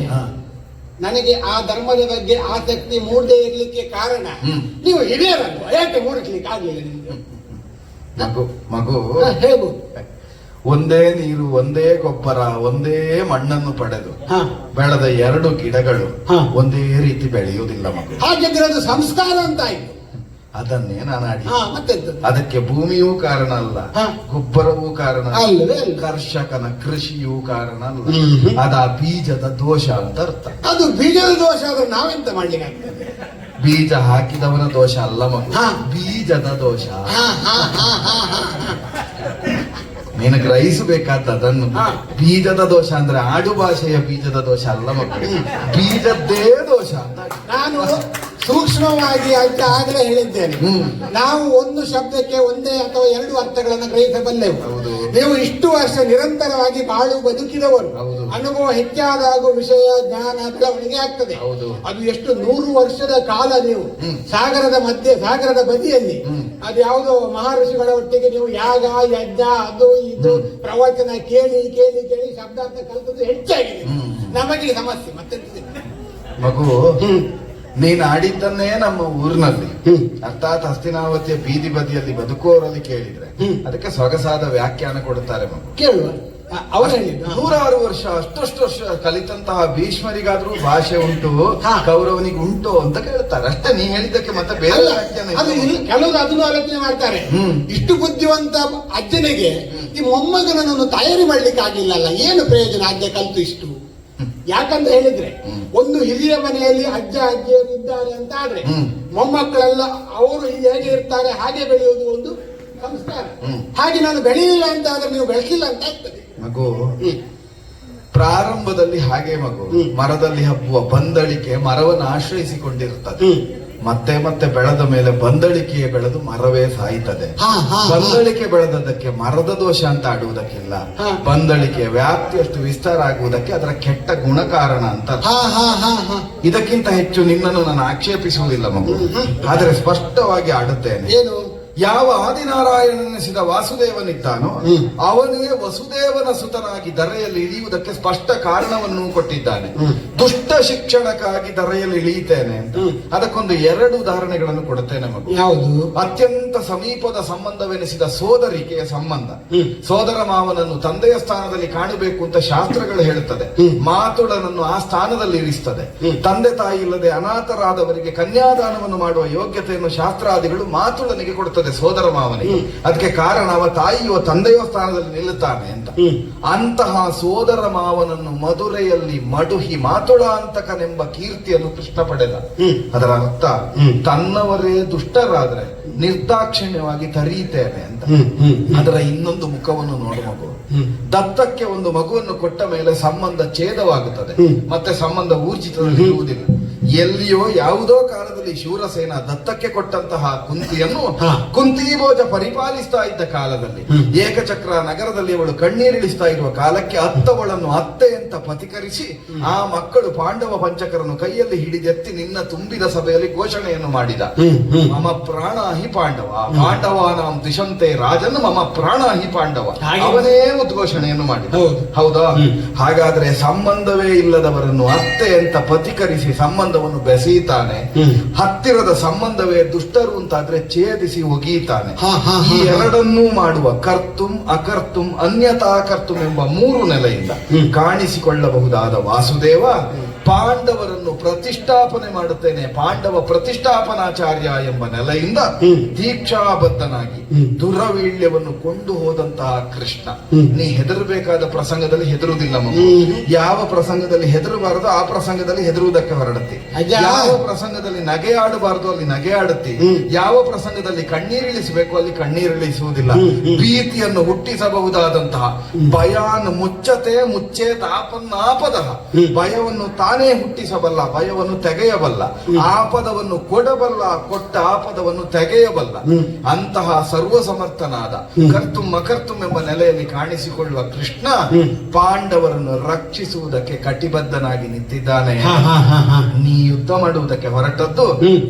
ನನಗೆ ಆ ಧರ್ಮದ ಬಗ್ಗೆ ಆಸಕ್ತಿ ಮೂಡದೇ ಇರ್ಲಿಕ್ಕೆ ಕಾರಣ ನೀವು ಹಿರಿಯರಲ್ವ, ಯಾಕೆ ಮೂಡಿಸ್ಲಿಕ್ಕೆ ಆಗ್ಲಿಲ್ಲ ನಿಮ್ಗೆ? ಮಗು ಹೇಳ್ಬೋದು. ಒಂದೇ ನೀರು, ಒಂದೇ ಗೊಬ್ಬರ, ಒಂದೇ ಮಣ್ಣನ್ನು ಪಡೆದು ಬೆಳೆದ ಎರಡು ಗಿಡಗಳು ಒಂದೇ ರೀತಿ ಬೆಳೆಯುವುದಿಲ್ಲ ಮಗು. ಹಾಗಿದ್ರೆ ಅದು ಸಂಸ್ಕಾರ ಅಂತ ಆಯ್ತು. ಅದನ್ನೇ ನಾನು ಆಡಿ. ಮತ್ತೆಂತ? ಅದಕ್ಕೆ ಭೂಮಿಯೂ ಕಾರಣ ಅಲ್ಲ, ಗೊಬ್ಬರವೂ ಕಾರಣ ಅಲ್ಲ, ಕರ್ಷಕನ ಕೃಷಿಯೂ ಕಾರಣ ಅಲ್ಲ. ಅದ ಬೀಜದ ದೋಷ ಅಂತ ಅರ್ಥ. ಅದು ಬೀಜದ ದೋಷ ಆದ್ರೆ ನಾವೆಂತ ಮಾಡ್ಲಿಕ್ಕೆ ಆಗ್ತದೆ? ಬೀಜ ಹಾಕಿದವನ ದೋಷ ಅಲ್ಲ ಮಗು, ಹಾ. ಬೀಜದ ದೋಷ. ಹಾ, ಹಾ, ಹಾ, ಹಾ, ಹಾ, ಹಾ. ನೀನು ಗ್ರಹಿಸಬೇಕಾದ ಅದನ್ನು. ಹಾ. ಬೀಜದ ದೋಷ ಅಂದ್ರೆ ಆಡು ಭಾಷೆಯ ಬೀಜದ ದೋಷ ಅಲ್ಲ ಮಕ್ಕಳು, ಬೀಜದ್ದೇ ದೋಷ ಅಂತ. ನಾನು ಸೂಕ್ಷ್ಮವಾಗಿ ಅಂತ ಆಗಲೇ ಹೇಳಿದ್ದೇನೆ. ಹ್ಮ್. ನಾವು ಒಂದು ಶಬ್ದಕ್ಕೆ ಒಂದೇ ಅಥವಾ ಎರಡು ಅರ್ಥಗಳನ್ನು ಗ್ರಹಿಸಬಲ್ಲೆವು. ಹೌದು. ನೀವು ಇಷ್ಟು ವರ್ಷ ನಿರಂತರವಾಗಿ ಬಾಳು ಬದುಕಿದವರು, ಹೌದು. ಅನುಭವ ಹೆಚ್ಚಾದಾಗ ವಿಷಯ ಜ್ಞಾನ ಬೆಳವಣಿಗೆ ಆಗ್ತದೆ. ಹೌದು. ಅದು ಎಷ್ಟು 100 ವರ್ಷದ ಕಾಲ ನೀವು ಹ್ಮ್. ಸಾಗರದ ಬದಿಯಲ್ಲಿ ಹ್ಮ್. ಅದು ಯಾವುದೋ ಮಹರ್ಷಿಗಳ ಒಟ್ಟಿಗೆ ನೀವು ಯಾಗ ಯಜ್ಞ ಅದು ಇದು ಪ್ರವಚನ ಕೇಳಿ ಕೇಳಿ ಕೇಳಿ ಶಬ್ದಾರ್ಥ ಕಲಿತದ್ದು ಹೆಚ್ಚಾಗಿದೆ. ಹ್ಮ್. ನಮಗೆ ಸಮಸ್ಯೆ ಮತ್ತೆ ಮಗು, ನೀನು ಆಡಿದ್ದನ್ನೇ ನಮ್ಮ ಊರಿನಲ್ಲಿ ಅರ್ಥಾತ್ ಹಸ್ತಿನಾವತಿಯ ಬೀದಿ ಬದಿಯಲ್ಲಿ ಬದುಕುವವರಲ್ಲಿ ಕೇಳಿದ್ರೆ ಅದಕ್ಕೆ ಸೊಗಸಾದ ವ್ಯಾಖ್ಯಾನ ಕೊಡುತ್ತಾರೆ ಮಗು. ಕೇಳುವ ಅವರು ಹೇಳಿದ್ದು 106 ವರ್ಷ ಅಷ್ಟಷ್ಟು ವರ್ಷ ಕಲಿತಂತಹ ಭೀಷ್ಮರಿಗಾದ್ರೂ ಭಾಷೆ ಉಂಟು, ಹಾ. ಕೌರವನಿಗೆ ಉಂಟು ಅಂತ ಕೇಳ್ತಾರೆ ಅಷ್ಟೇ. ನೀ ಹೇಳಿದ್ದಕ್ಕೆ ಮತ್ತೆ ಬೇರೆ ಅಲ್ಲ, ವ್ಯಾಖ್ಯಾನ ಅದು ಇಲ್ಲ. ಕೆಲವರು ಅದನ್ನು ಆಲೋಚನೆ ಮಾಡ್ತಾರೆ. ಹ್ಮ್. ಇಷ್ಟು ಬುದ್ಧಿವಂತ ಅಜ್ಜನಿಗೆ ಈ ಮೊಮ್ಮಗನನ್ನು ತಯಾರಿ ಮಾಡ್ಲಿಕ್ಕೆ ಆಗಿಲ್ಲಲ್ಲ, ಏನು ಪ್ರಯೋಜನ ಅಜ್ಜ ಕಲಿತು ಇಷ್ಟು? ಯಾಕಂತ ಹೇಳಿದ್ರೆ ಒಂದು ಹಿರಿಯ ಮನೆಯಲ್ಲಿ ಅಜ್ಜ ಅಜ್ಜಿಯರು ಇದ್ದಾರೆ ಅಂತ ಆದ್ರೆ ಮೊಮ್ಮಕ್ಕಳೆಲ್ಲ ಅವರು ಹೇಗೆ ಇರ್ತಾರೆ ಹಾಗೆ ಬೆಳೆಯುವುದು ಒಂದು ಸಂಸ್ಕಾರ. ಹಾಗೆ ನಾನು ಬೆಳೆಯಲಿಲ್ಲ ಅಂತ ಆದ್ರೆ ನೀವು ಬೆಳೆಸಿಲ್ಲ ಅಂತ ಆಗ್ತದೆ ಮಗು. ಪ್ರಾರಂಭದಲ್ಲಿ ಹಾಗೆ ಮಗು, ಮರದಲ್ಲಿ ಹಬ್ಬುವ ಬಂದಳಿಕೆ ಮರವನ್ನು ಆಶ್ರಯಿಸಿಕೊಂಡಿರುತ್ತದೆ. ಮತ್ತೆ ಮತ್ತೆ ಬೆಳೆದ ಮೇಲೆ ಬಂದಳಿಕೆಯೇ ಬೆಳೆದು ಮರವೇ ಸಾಯ್ತದೆ. ಬಂದಳಿಕೆ ಬೆಳೆದದಕ್ಕೆ ಮರದ ದೋಷ ಅಂತ ಆಡುವುದಕ್ಕಿಲ್ಲ. ಬಂದಳಿಕೆಯ ವ್ಯಾಪ್ತಿಯಷ್ಟು ವಿಸ್ತಾರ ಆಗುವುದಕ್ಕೆ ಅದರ ಕೆಟ್ಟ ಗುಣ ಕಾರಣ ಅಂತ. ಇದಕ್ಕಿಂತ ಹೆಚ್ಚು ನಿನ್ನನ್ನು ನಾನು ಆಕ್ಷೇಪಿಸುವುದಿಲ್ಲ ಮಗು, ಆದರೆ ಸ್ಪಷ್ಟವಾಗಿ ಆಡುತ್ತೇನೆ. ಏನು? ಯಾವ ಆದಿನಾರಾಯಣನೆನಿಸಿದ ವಾಸುದೇವನಿದ್ದಾನೋ ಅವನೇ ವಸುದೇವನ ಸುತನಾಗಿ ಧರೆಯಲ್ಲಿ ಇಳಿಯುವುದಕ್ಕೆ ಸ್ಪಷ್ಟ ಕಾರಣವನ್ನು ಕೊಟ್ಟಿದ್ದಾನೆ. ದುಷ್ಟ ಶಿಕ್ಷಣಕ್ಕಾಗಿ ಧರೆಯಲ್ಲಿ ಇಳಿಯುತ್ತೇನೆ ಅಂತ. ಅದಕ್ಕೊಂದು 2 ಉದಾಹರಣೆಗಳನ್ನು ಕೊಡುತ್ತೇನೆ ಮಗು. ಯಾವುದು? ಅತ್ಯಂತ ಸಮೀಪದ ಸಂಬಂಧವೆನಿಸಿದ ಸೋದರಿಕೆಯ ಸಂಬಂಧ. ಸೋದರ ಮಾವನನ್ನು ತಂದೆಯ ಸ್ಥಾನದಲ್ಲಿ ಕಾಣಬೇಕು ಅಂತ ಶಾಸ್ತ್ರಗಳು ಹೇಳುತ್ತದೆ. ಮಾತುಳನನ್ನು ಆ ಸ್ಥಾನದಲ್ಲಿ ಇರಿಸ್ತದೆ. ತಂದೆ ತಾಯಿ ಇಲ್ಲದೆ ಅನಾಥರಾದವರಿಗೆ ಕನ್ಯಾದಾನವನ್ನು ಮಾಡುವ ಯೋಗ್ಯತೆಯನ್ನು ಶಾಸ್ತ್ರಾದಿಗಳು ಮಾತುಳನಿಗೆ ಕೊಡುತ್ತದೆ, ಸೋದರ ಮಾವನಿಗೆ. ಅದಕ್ಕೆ ಕಾರಣ ಅವ ತಾಯಿಯೋ ತಂದೆಯೋ ಸ್ಥಾನದಲ್ಲಿ ನಿಲ್ಲುತ್ತಾನೆ ಅಂತ. ಅಂತಹ ಸೋದರ ಮಾವನನ್ನು ಮಧುರೆಯಲ್ಲಿ ಮಡುಹಿ ಮಾತುಳಾಂತಕನೆಂಬ ಕೀರ್ತಿಯನ್ನು ಕೃಷ್ಣ ಪಡೆದ. ಅದರ ಅರ್ಥ ತನ್ನವರೇ ದುಷ್ಟರಾದ್ರೆ ನಿರ್ದಾಕ್ಷಿಣ್ಯವಾಗಿ ತರೀತೇನೆ ಅಂತ. ಅದರ ಇನ್ನೊಂದು ಮುಖವನ್ನು ನೋಡು ಮಗು. ದತ್ತಕ್ಕೆ ಒಂದು ಮಗುವನ್ನು ಕೊಟ್ಟ ಮೇಲೆ ಸಂಬಂಧ ಛೇದವಾಗುತ್ತದೆ, ಮತ್ತೆ ಸಂಬಂಧ ಊರ್ಜಿತದಲ್ಲಿ ಇರುವುದಿಲ್ಲ. ಎಲ್ಲಿಯೋ ಯಾವುದೋ ಕಾಲದಲ್ಲಿ ಶೂರಸೇನ ದತ್ತಕ್ಕೆ ಕೊಟ್ಟಂತಹ ಕುಂತಿಯನ್ನು ಕುಂತಿಭೋಜ ಪರಿಪಾಲಿಸ್ತಾ ಇದ್ದ ಕಾಲದಲ್ಲಿ, ಏಕಚಕ್ರ ನಗರದಲ್ಲಿ ಅವಳು ಕಣ್ಣೀರಿಳಿಸ್ತಾ ಇರುವ ಕಾಲಕ್ಕೆ ಅತ್ತವಳನ್ನು ಅತ್ತೆ ಅಂತ ಪತಿಕರಿಸಿ ಆ ಮಕ್ಕಳು ಪಾಂಡವ ಪಂಚಕರನ್ನು ಕೈಯಲ್ಲಿ ಹಿಡಿದೆತ್ತಿ ನಿನ್ನ ತುಂಬಿದ ಸಭೆಯಲ್ಲಿ ಘೋಷಣೆಯನ್ನು ಮಾಡಿದ. ಮಮ ಪ್ರಾಣ ಹಿ ಪಾಂಡವ ಪಾಂಡವಾನಾಂ ದಿಶಂತೆ ರಾಜನ್ ಮಮ ಪ್ರಾಣ ಹಿ ಪಾಂಡವ, ಅವನೇ ಉದ್ಘೋಷಣೆಯನ್ನು ಮಾಡಿದ. ಹೌದಾ? ಹಾಗಾದ್ರೆ ಸಂಬಂಧವೇ ಇಲ್ಲದವರನ್ನು ಅತ್ತೆ ಅಂತ ಪತಿಕರಿಸಿ ಸಂಬಂಧವನ್ನು ಬೆಸೆಯುತ್ತಾನೆ. ಹತ್ತಿರದ ಸಂಬಂಧವೇ ದುಷ್ಟರು ಅಂತಾದ್ರೆ ಛೇದಿಸಿ ಒಗೀತಾನೆ. ಈ ಎರಡನ್ನೂ ಮಾಡುವ ಕರ್ತುಂ ಅಕರ್ತುಂ ಅನ್ಯತಾ ಕರ್ತುಂ ಎಂಬ 3 ನೆಲೆಯಿಂದ ಕಾಣಿಸಿಕೊಳ್ಳಬಹುದಾದ ವಾಸುದೇವ ಪಾಂಡವರನ್ನು ಪ್ರತಿಷ್ಠಾಪನೆ ಮಾಡುತ್ತೇನೆ, ಪಾಂಡವ ಪ್ರತಿಷ್ಠಾಪನಾಚಾರ್ಯ ಎಂಬ ನೆಲೆಯಿಂದ ದೀಕ್ಷಾಬದ್ಧನಾಗಿ ದುರವೀಳ್ಯವನ್ನು ಕೊಂಡು ಹೋದಂತಹ ಕೃಷ್ಣ. ನೀ ಹೆದರಬೇಕಾದ ಪ್ರಸಂಗದಲ್ಲಿ ಹೆದರುವುದಿಲ್ಲ ಮಗು. ಯಾವ ಪ್ರಸಂಗದಲ್ಲಿ ಹೆದರಬಾರದು ಆ ಪ್ರಸಂಗದಲ್ಲಿ ಹೆದರುವುದಕ್ಕೆ ಹೊರಡುತ್ತಿ. ಯಾವ ಪ್ರಸಂಗದಲ್ಲಿ ನಗೆ ಆಡಬಾರದು ಅಲ್ಲಿ ನಗೆ ಆಡುತ್ತಿ. ಯಾವ ಪ್ರಸಂಗದಲ್ಲಿ ಕಣ್ಣೀರಿಳಿಸಬೇಕು ಅಲ್ಲಿ ಕಣ್ಣೀರಿಳಿಸುವುದಿಲ್ಲ. ಭೀತಿಯನ್ನು ಹುಟ್ಟಿಸಬಹುದಾದಂತಹ ಭಯಾನ್ ಮುಚ್ಚತೆ ಮುಚ್ಚೆ ತಾಪನ್ನಾಪದ, ಭಯವನ್ನು ತಾನೇ ಹುಟ್ಟಿಸಬಲ್ಲ, ಭಯವನ್ನು ತೆಗೆಯಬಲ್ಲ, ಆಪದವನ್ನು ಕೊಡಬಲ್ಲ, ಕೊಟ್ಟ ಆಪದವನ್ನು ತೆಗೆಯಬಲ್ಲ. ಅಂತಹ ಸರ್ವಸಮರ್ಥನಾದ ಕರ್ತುಂ ಅಕರ್ತುಂ ಎಂಬ ನೆಲೆಯಲ್ಲಿ ಕಾಣಿಸಿಕೊಳ್ಳುವ ಕೃಷ್ಣ ಪಾಂಡವರನ್ನು ರಕ್ಷಿಸುವುದಕ್ಕೆ ಕಟಿಬದ್ಧನಾಗಿ ನಿಂತಿದ್ದಾನೆ. ನೀ ಯುದ್ಧ ಮಾಡುವುದಕ್ಕೆ ಹೊರಟದ್ದು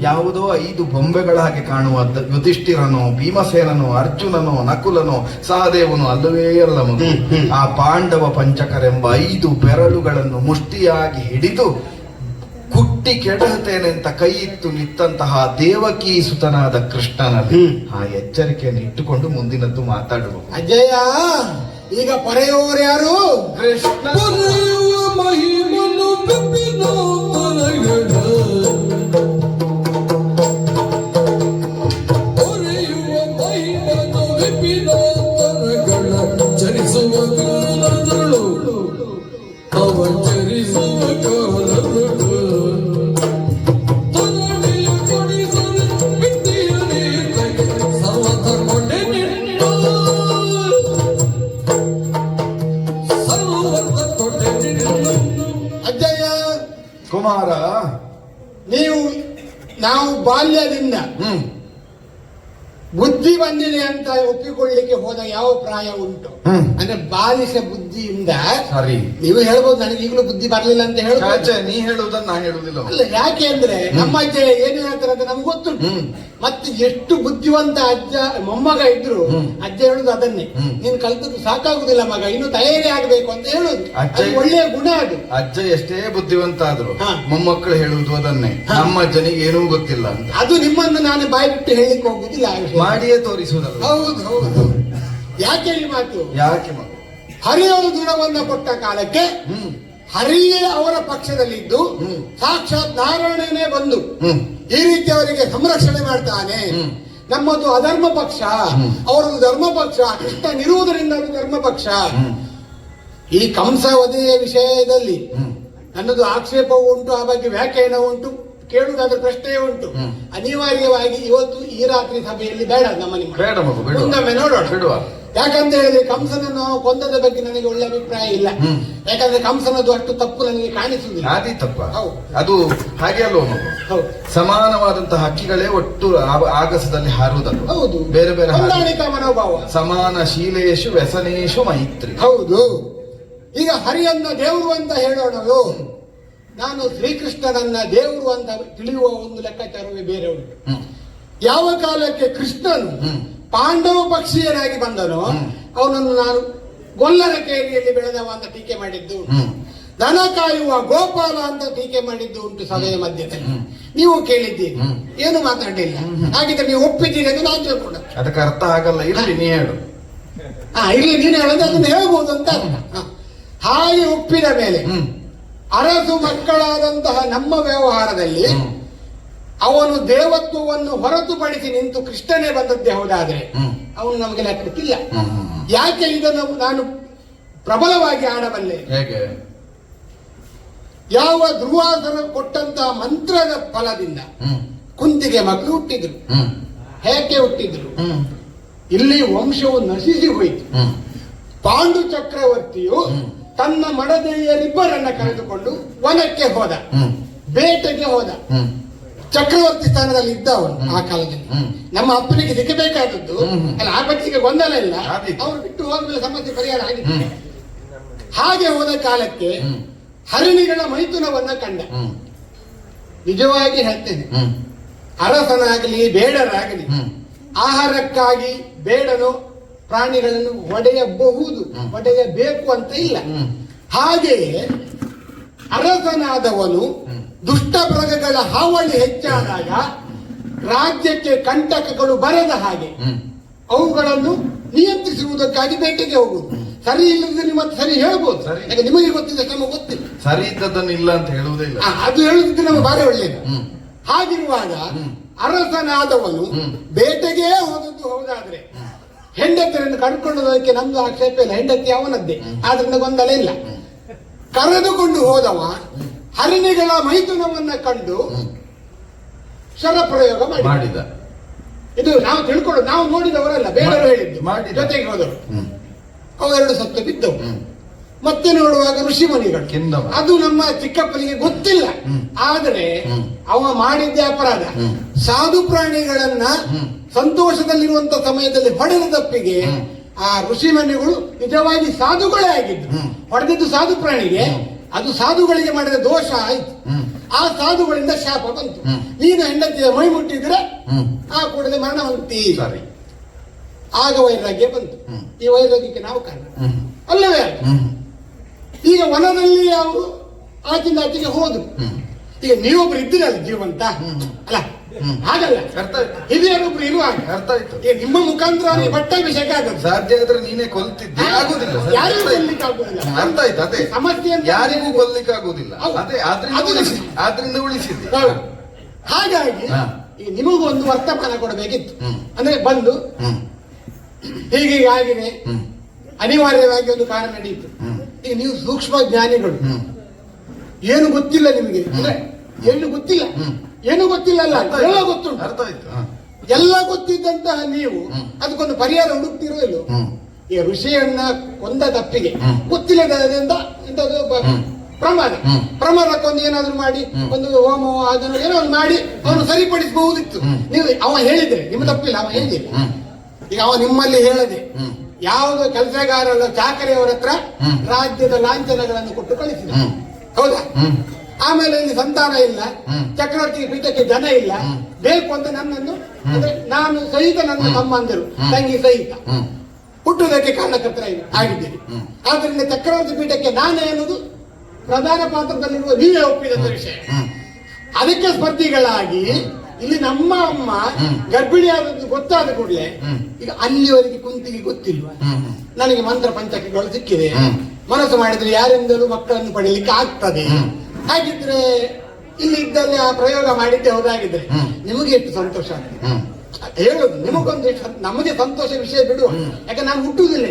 ಯಾವುದೋ 5 ಬೊಂಬೆಗಳ ಹಾಗೆ ಕಾಣುವ ಯುಧಿಷ್ಠಿರನೋ ಭೀಮಸೇನನೋ ಅರ್ಜುನನೋ ನಕುಲನೋ ಸಹದೇವನು ಅಲ್ಲವೇ ಅಲ್ಲ ಮಗು. ಆ ಪಾಂಡವ ಪಂಚಕರೆಂಬ 5 ಬೆರಳುಗಳನ್ನು ಮುಷ್ಟಿಯಾಗಿ ಹಿಡಿದು ಕುಟ್ಟಿ ಕೆಡಹುತ್ತೇನೆ ಅಂತ ಕೈ ಇತ್ತು ನಿಂತಹ ದೇವಕಿ ಸುತನಾದ ಕೃಷ್ಣನಲ್ಲಿ ಆ ಎಚ್ಚರಿಕೆಯನ್ನು ಇಟ್ಟುಕೊಂಡು ಮುಂದಿನದ್ದು ಮಾತಾಡುವ. ಅಜಯ, ಈಗ ಪರೆಯೋರು ಯಾರು? ಕೃಷ್ಣ. ಮಹಿಮನು ಬಿಪಿನೋ ಮರಗಳ ಹೊರೆಯುವ ಮಹಿಮನು ಬಿಪಿನೋ ಮರಗಳ ಚರಿಸುವ ಕಾಲದಳು ಅವ ಚರಿಸುವ ಕಾಲದಳು ತನವಿಯ ಕುಮಾರ. ನಾವು ಬಾಲ್ಯದಿಂದ ಹ್ಮ್ ಬುದ್ಧಿ ಬಂದಿದೆ ಅಂತ ಒಪ್ಪಿಕೊಳ್ಳಿಕ್ಕೆ ಹೋದ ಯಾವ ಪ್ರಾಯ ಉಂಟು? ಅಂದ್ರೆ ಬಾಲಿಶ ಬುದ್ಧಿಯಿಂದ ಸರಿ. ನೀವು ಹೇಳ್ಬೋದು ನನಗೆ ಈಗಲೂ ಬುದ್ಧಿ ಬರ್ಲಿಲ್ಲ ಅಂತ ಹೇಳ್ಬೋದು. ನೀ ಹೇಳುವುದನ್ನ ನಾ ಹೇಳುದಿಲ್ಲ. ಅಲ್ಲ, ಯಾಕೆ ಅಂದ್ರೆ ನಮ್ಮ ಅಜ್ಜ ಏನು ಹೇಳ್ತಾರೆ ಅಂತ ನಮ್ಗೆ ಗೊತ್ತುಂಟು. ಮತ್ತೆ ಎಷ್ಟು ಬುದ್ಧಿವಂತ ಅಜ್ಜ ಮೊಮ್ಮಗ ಇದ್ರು ಅಜ್ಜ ಹೇಳುದು ಅದನ್ನೇ, ನೀನ್ ಕಲ್ತದ್ದು ಸಾಕಾಗುದಿಲ್ಲ ಮಗ, ಇನ್ನು ತಯಾರಿ ಆಗ್ಬೇಕು ಅಂತ ಹೇಳುದು. ಒಳ್ಳೆಯ ಗುಣ ಅದು. ಅಜ್ಜ ಎಷ್ಟೇ ಬುದ್ಧಿವಂತ ಆದ್ರು ಮೊಮ್ಮಕ್ಕಳು ಹೇಳುವುದು ಅದನ್ನೇ, ನಮ್ಮ ಅಜ್ಜನಿಗೆ ಏನೂ ಗೊತ್ತಿಲ್ಲ ಅಂತ. ಅದು ನಿಮ್ಮನ್ನು ನಾನು ಬಾಯಿ ಬಿಟ್ಟು ಹೇಳಿಕ್ಕೆ ಹೋಗುದಿಲ್ಲ, ಮಾಡಿಯೇ ತೋರಿಸುವುದಲ್ಲ. ಹೌದು ಹೌದು. ಯಾಕೆ ಈ ಮಾತು? ಯಾಕೆ ಮಗ? ಹರಿಯವರು ಗುಣವನ್ನ ಕೊಟ್ಟ ಕಾಲಕ್ಕೆ ಹರಿಯೇ ಅವರ ಪಕ್ಷದಲ್ಲಿದ್ದು ಸಾಕ್ಷಾತ್ ನಾರಾಯಣನೇ ಬಂದು ಈ ರೀತಿ ಅವರಿಗೆ ಸಂರಕ್ಷಣೆ ಮಾಡ್ತಾನೆ. ನಮ್ಮದು ಅಧರ್ಮ ಪಕ್ಷ, ಅವರದ್ದು ಧರ್ಮ ಪಕ್ಷ. ಕೃಷ್ಣನಿರುವುದರಿಂದ ಅದು ಧರ್ಮ ಪಕ್ಷ. ಈ ಕಂಸ ವಧೆಯ ವಿಷಯದಲ್ಲಿ ನನ್ನದು ಆಕ್ಷೇಪವೂ ಉಂಟು, ಆ ಬಗ್ಗೆ ವ್ಯಾಖ್ಯಾನ ಉಂಟು, ಕೇಳುವುದಾದ್ರೆ ಪ್ರಶ್ನೆಯೇ ಉಂಟು. ಅನಿವಾರ್ಯವಾಗಿ ಇವತ್ತು ಈ ರಾತ್ರಿ ಸಭೆಯಲ್ಲಿ ಬೇಡ, ನಮ್ಮ ಮುಂದೊಮ್ಮೆ ನೋಡೋಣ. ಯಾಕಂತ ಹೇಳಿದ್ರೆ ಕಂಸನನ್ನು ಕೊಂದದ ಬಗ್ಗೆ ನನಗೆ ಒಳ್ಳೆ ಅಭಿಪ್ರಾಯ ಇಲ್ಲ. ಯಾಕಂದ್ರೆ ಕಂಸನದ್ದು ಅಷ್ಟು ತಪ್ಪು ನನಗೆ ಕಾಣಿಸುವುದಿಲ್ಲ. ಅದೇ ತಪ್ಪ ಅದು. ಹಾಗೆ ಅಲ್ವ ಮಗು? ಸಮಾನವಾದಂತಹ ಹಕ್ಕಿಗಳೇ ಒಟ್ಟು ಆಗಸದಲ್ಲಿ ಹಾರುವುದಲ್ಲ. ಹೌದು, ಬೇರೆ ಬೇರೆ ಹೊಂದಾಣಿಕಾ ಮನೋಭಾವ. ಸಮಾನ ಶೀಲೇಶು ವ್ಯಸನೇಶು ಮೈತ್ರಿ. ಹೌದು. ಈಗ ಹರಿಯನ್ನ ದೇವರು ಅಂತ ಹೇಳೋಣವು, ನಾನು ಶ್ರೀಕೃಷ್ಣನನ್ನ ದೇವರು ಅಂತ ತಿಳಿಯುವ ಒಂದು ಲೆಕ್ಕಾಚಾರವೇ ಬೇರೆ ಉಂಟು. ಯಾವ ಕಾಲಕ್ಕೆ ಕೃಷ್ಣನು ಪಾಂಡವ ಪಕ್ಷೀಯನಾಗಿ ಬಂದನೋ ಅವನನ್ನು ನಾನು ಗೊಲ್ಲರ ಕೇರಿಯಲ್ಲಿ ಬೆಳೆದವ ಅಂತ ಟೀಕೆ ಮಾಡಿದ್ದು ಉಂಟು. ದನ ಕಾಯುವ ಗೋಪಾಲ ಅಂತ ಟೀಕೆ ಮಾಡಿದ್ದು ಉಂಟು ಸಭೆಯ ಮಧ್ಯದಲ್ಲಿ. ನೀವು ಕೇಳಿದ್ದೀರಿ, ಏನು ಮಾತಾಡಲಿಲ್ಲ. ಹಾಗಿದ್ರೆ ನೀವು ಒಪ್ಪಿದ್ದೀರಿ ಅಂತ ನಾನು ತಿಳ್ಕೊಂಡ. ಅದಕ್ಕೆ ಅರ್ಥ ಆಗಲ್ಲ. ಇರಲಿ, ನೀ ಹೇಳು. ಇಲ್ಲಿ ನೀನು ಹೇಳೋದು ಅದನ್ನು ಹೇಳ್ಬೋದು ಅಂತ. ಹಾಗೆ ಒಪ್ಪಿದ ಮೇಲೆ ಅರಸು ಮಕ್ಕಳಾದಂತಹ ನಮ್ಮ ವ್ಯವಹಾರದಲ್ಲಿ ಅವನು ದೇವತ್ವವನ್ನು ಹೊರತುಪಡಿಸಿ ನಿಂತು ಕೃಷ್ಣನೇ ಬಂದದ್ದೇ ಹೌದಾದ್ರೆ ಅವನು ನಮಗೆ ಲೆಕ್ಕಕ್ಕಿಲ್ಲ. ಯಾಕೆ ಇದನ್ನು ನಾನು ಪ್ರಬಲವಾಗಿ ಆಡಬಲ್ಲೆ? ಯಾವ ಧ್ರುವಾಸನ ಕೊಟ್ಟಂತಹ ಮಂತ್ರದ ಫಲದಿಂದ ಕುಂತಿಗೆ ಮಕ್ಕಳು ಹುಟ್ಟಿದ್ರು. ಹೇಗೆ ಹುಟ್ಟಿದ್ರು? ಇಲ್ಲಿ ವಂಶವು ನಶಿಸಿ ಹೋಯಿತು. ಪಾಂಡು ಚಕ್ರವರ್ತಿಯು ತನ್ನ ಮಡದೆಯರಿಬ್ಬರನ್ನ ಕರೆದುಕೊಂಡು ವನಕ್ಕೆ ಹೋದ, ಬೇಟೆಗೆ ಹೋದ. ಚಕ್ರವರ್ತಿ ಸ್ಥಾನದಲ್ಲಿ ಇದ್ದ ಅವನು ಆ ಕಾಲದಲ್ಲಿ. ನಮ್ಮ ಅಪ್ಪನಿಗೆ ಸಿಕ್ಕಬೇಕಾದದ್ದು ಅಲ್ಲ, ಆ ಬಟ್ಟಿಗೆ ಗೊಂದಲ ಇಲ್ಲ. ಅವರು ಬಿಟ್ಟು ಹೋದ್ಮೇಲೆ ಸಮಸ್ಯೆ ಪರಿಹಾರ ಆಗಿದೆ. ಹಾಗೆ ಹೋದ ಕಾಲಕ್ಕೆ ಹರಿಣಿಗಳ ಮೈಥುನವನ್ನ ಕಂಡ. ನಿಜವಾಗಿ ಹೇಳ್ತೇನೆ, ಅರಸನಾಗಲಿ ಬೇಡರಾಗಲಿ ಆಹಾರಕ್ಕಾಗಿ ಬೇಡನು ಪ್ರಾಣಿಗಳನ್ನು ಒಡೆಯಬಹುದು, ಒಡೆಯಬೇಕು ಅಂತ ಇಲ್ಲ. ಹಾಗೆಯೇ ಅರಸನಾದವನು ದುಷ್ಟ ಮೃಗಗಳ ಹಾವಳಿ ಹೆಚ್ಚಾದಾಗ ರಾಜ್ಯಕ್ಕೆ ಕಂಟಕಗಳು ಬರದ ಹಾಗೆ ಅವುಗಳನ್ನು ನಿಯಂತ್ರಿಸುವುದಕ್ಕಾಗಿ ಬೇಟೆಗೆ ಹೋಗುವುದು. ಸರಿ ಇಲ್ಲದ್ರೆ ಮತ್ತೆ ಸರಿ ಹೇಳ್ಬೋದು, ಯಾಕೆ ನಿಮಗೆ ಗೊತ್ತಿಲ್ಲ, ನಮಗೆ ಗೊತ್ತಿಲ್ಲ. ಸರಿ ಇದ್ದದನ್ನು ಇಲ್ಲ ಅಂತ ಹೇಳುವುದೇ ಇಲ್ಲ. ಅದು ಹೇಳುದಿದ್ರೆ ನಮಗೆ ಬಾರಿ ಒಳ್ಳೆಯದು. ಹಾಗಿರುವಾಗ ಅರಸನಾದವನು ಬೇಟೆಗೆ ಹೋದದ್ದು ಹೌದಾದ್ರೆ ಹೆಂಡತಿಯನ್ನು ಕರ್ಕೊಳ್ಳೋದಕ್ಕೆ ನಮ್ದು ಆಕ್ಷೇಪ ಇಲ್ಲ. ಹೆಂಡತಿ ಅವನದ್ದೇ, ಆದ್ರಿಂದ ಗೊಂದಲ ಇಲ್ಲ. ಕರೆದುಕೊಂಡು ಹೋದವ ಹರಿಣಿಗಳ ಮೈಥುನವನ್ನ ಕಂಡು ಶರಪ್ರಯೋಗ ಮಾಡಿದ. ಇದು ನಾವು ತಿಳ್ಕೊಳ್ಳೋದು, ನಾವು ನೋಡಿದವರಲ್ಲ, ಬೇಡರು ಹೇಳಿದ್ದು. ಜೊತೆಗೆ ಹೋದವರು ಅವೆರಡು ಸತ್ತು ಬಿದ್ದವು. ಮತ್ತೆ ನೋಡುವಾಗ ಋಷಿಮುನಿಗಳು, ಅದು ನಮ್ಮ ಚಿಕ್ಕಪ್ಪನಿಗೆ ಗೊತ್ತಿಲ್ಲ. ಆದರೆ ಅವ ಮಾಡಿದ್ದೇ ಅಪರಾಧ. ಸಾಧು ಪ್ರಾಣಿಗಳನ್ನ ಸಂತೋಷದಲ್ಲಿರುವಂತ ಸಮಯದಲ್ಲಿ ಹೊಡೆದ ತಪ್ಪಿಗೆ ಆ ಋಷಿಮುನಿಗಳು ನಿಜವಾಗಿ ಸಾಧುಗಳೇ ಆಗಿದ್ರು. ಹೊಡೆದಿದ್ದು ಸಾಧು ಪ್ರಾಣಿಗೆ, ಅದು ಸಾಧುಗಳಿಗೆ ಮಾಡಿದ ದೋಷ ಆಯ್ತು. ಆ ಸಾಧುಗಳಿಂದ ಶಾಪ ಬಂತು. ನೀನು ಹೆಂಡತಿಯ ಮೈ ಮುಟ್ಟಿದ್ರೆ ಆ ಕೂಡಲೇ ಮರಣ ಹೊಂದಿ. ಆಗ ವೈರಾಗ್ಯ ಬಂತು. ಈ ವೈರಾಗ್ಯಕ್ಕೆ ನಾವು ಕಾರಣ ಅಲ್ಲವೇ? ಈಗ ವನದಲ್ಲಿ ಅವರು ಆಚಿಂದ ಆಚೆಗೆ ಹೋದ್ರು. ಈಗ ನೀವೊಬ್ರು ಇದ್ದೀರಲ್ಲ ಜೀವಂತ ಅಲ್ಲ, ಹಾಗಲ್ಲ, ಹಿರಿಯರೊಬ್ರು ಇರುವಾಗ ಅರ್ಥ ಆಯ್ತು. ನಿಮ್ಮ ಮುಖಾಂತರ ಪಟ್ಟಾಭಿಷೇಕ ಆಗುತ್ತೆ. ಸಾಧ್ಯ ಆದ್ರೆ ನೀನೇ ಕೊಲ್ತಿದ್ದೆ, ಆಗುದಿಲ್ಲ. ಯಾರಿಗೂ ಕೊಲ್ಲಿಕ್ಕೆ ಆಗುದಿಲ್ಲ. ಅರ್ಥ ಆಯ್ತು. ಅದೇ ಸಮಸ್ಯೆ ಯಾರಿಗೂ ಕೊಲ್ಲಿಕ್ಕೆ ಆಗುದಿಲ್ಲ. ಅದೇ ಆದ್ರಿಂದ ಉಳಿಸಿದ್ದೆ. ಹಾಗಾಗಿ ಈಗ ನಿಮಗೂ ಒಂದು ವರ್ತಮಾನ ಕೊಡಬೇಕಿತ್ತು. ಅಂದ್ರೆ ಬಂದು ಹೀಗೆ ಆಗಿದೆ, ಅನಿವಾರ್ಯವಾಗಿ ಒಂದು ಕಾರ್ಯ ನಡೆಯಿತು. ಈಗ ನೀವು ಸೂಕ್ಷ್ಮ ಜ್ಞಾನಿಗಳು, ಏನು ಗೊತ್ತಿಲ್ಲ ನಿಮಗೆ, ಅಂದ್ರೆ ಏನು ಗೊತ್ತಿಲ್ಲ, ಏನು ಗೊತ್ತಿಲ್ಲ ಅಲ್ಲ, ಎಲ್ಲ ಗೊತ್ತುಂಟು. ಅರ್ಥ ಆಯ್ತು. ಎಲ್ಲ ಗೊತ್ತಿದ್ದಂತಹ ನೀವು ಅದಕ್ಕೊಂದು ಪರಿಹಾರ ಹುಡುಕ್ತಿರೋ ಇಲ್ಲೋ? ಈ ಋಷಿಯನ್ನ ಕೊಂದ ತಪ್ಪಿಗೆ ಗೊತ್ತಿಲ್ಲದಿಂದ ಪ್ರಮಾದ. ಪ್ರಮಾದಕ್ಕೊಂದು ಏನಾದ್ರು ಮಾಡಿ ಒಂದು ಹೋಮ ಅದನ್ನು ಏನೋ ಒಂದು ಮಾಡಿ ಅವನು ಸರಿಪಡಿಸಬಹುದಿತ್ತು. ನೀವು ಅವ ಹೇಳಿದ್ರೆ ನಿಮ್ಮ ತಪ್ಪಿಲ್ಲ, ಅವ ಹೇಳಿಲ್ಲ. ಈಗ ಅವ ನಿಮ್ಮಲ್ಲಿ ಹೇಳದೆ ಯಾವುದು ಕೆಲಸಗಾರರ ಚಾಕರಿಯವರ ಹತ್ರ ರಾಜ್ಯದ ಲಾಂಛನಗಳನ್ನು ಕೊಟ್ಟು ಕಳಿಸಿದ, ಹೌದಾ? ಆಮೇಲೆ ಇಲ್ಲಿ ಸಂತಾನ ಇಲ್ಲ, ಚಕ್ರವರ್ತಿ ಪೀಠಕ್ಕೆ ಜನ ಇಲ್ಲ, ಬೇಕು ಅಂತ ನನ್ನನ್ನು ಅಂದ್ರೆ ನಾನು ಸಹಿತ ನನ್ನ ತಮ್ಮಂದಿರು ತಂಗಿ ಸಹಿತ ಹುಟ್ಟುವುದಕ್ಕೆ ಕಾರಣಕರ್ತರ ಆಗಿದ್ದೇನೆ. ಆದ್ರಿಂದ ಚಕ್ರವರ್ತಿ ಪೀಠಕ್ಕೆ ನಾನೇ ಅನ್ನೋದು ಪ್ರಧಾನ ಪಾತ್ರದಲ್ಲಿರುವ ನೀವೇ ಒಪ್ಪಿದಂತ ವಿಷಯ. ಅದಕ್ಕೆ ಸ್ಪರ್ಧಿಗಳಾಗಿ ಇಲ್ಲಿ ನಮ್ಮ ಅಮ್ಮ ಗರ್ಭಿಣಿಯಾದದ್ದು ಗೊತ್ತಾದ ಕೂಡಲೇ ಈಗ ಅಲ್ಲಿವರೆಗೆ ಕುಂತಿಗೆ ಗೊತ್ತಿಲ್ವಾ, ನನಗೆ ಮಂತ್ರ ಪಂಚಕಗಳು ಸಿಕ್ಕಿದೆ, ಮನಸ್ಸು ಮಾಡಿದ್ರೆ ಯಾರಿಂದಲೂ ಮಕ್ಕಳನ್ನು ಪಡೀಲಿಕ್ಕೆ ಆಗ್ತದೆ, ಹಾಗಿದ್ರೆ ಇಲ್ಲಿ ಇದ್ದಲ್ಲಿ ಆ ಪ್ರಯೋಗ ಮಾಡಿದ್ದೆ ಹೋದಾಗಿದ್ರೆ ನಿಮಗೆ ಎಷ್ಟು ಸಂತೋಷ ಆಗ್ತದೆ ಹೇಳುದು. ನಿಮಗೊಂದು ನಮಗೆ ಸಂತೋಷ ವಿಷಯ ಬಿಡುವ, ಯಾಕೆ ನಾನು ಹುಟ್ಟುವುದಿಲ್ಲ.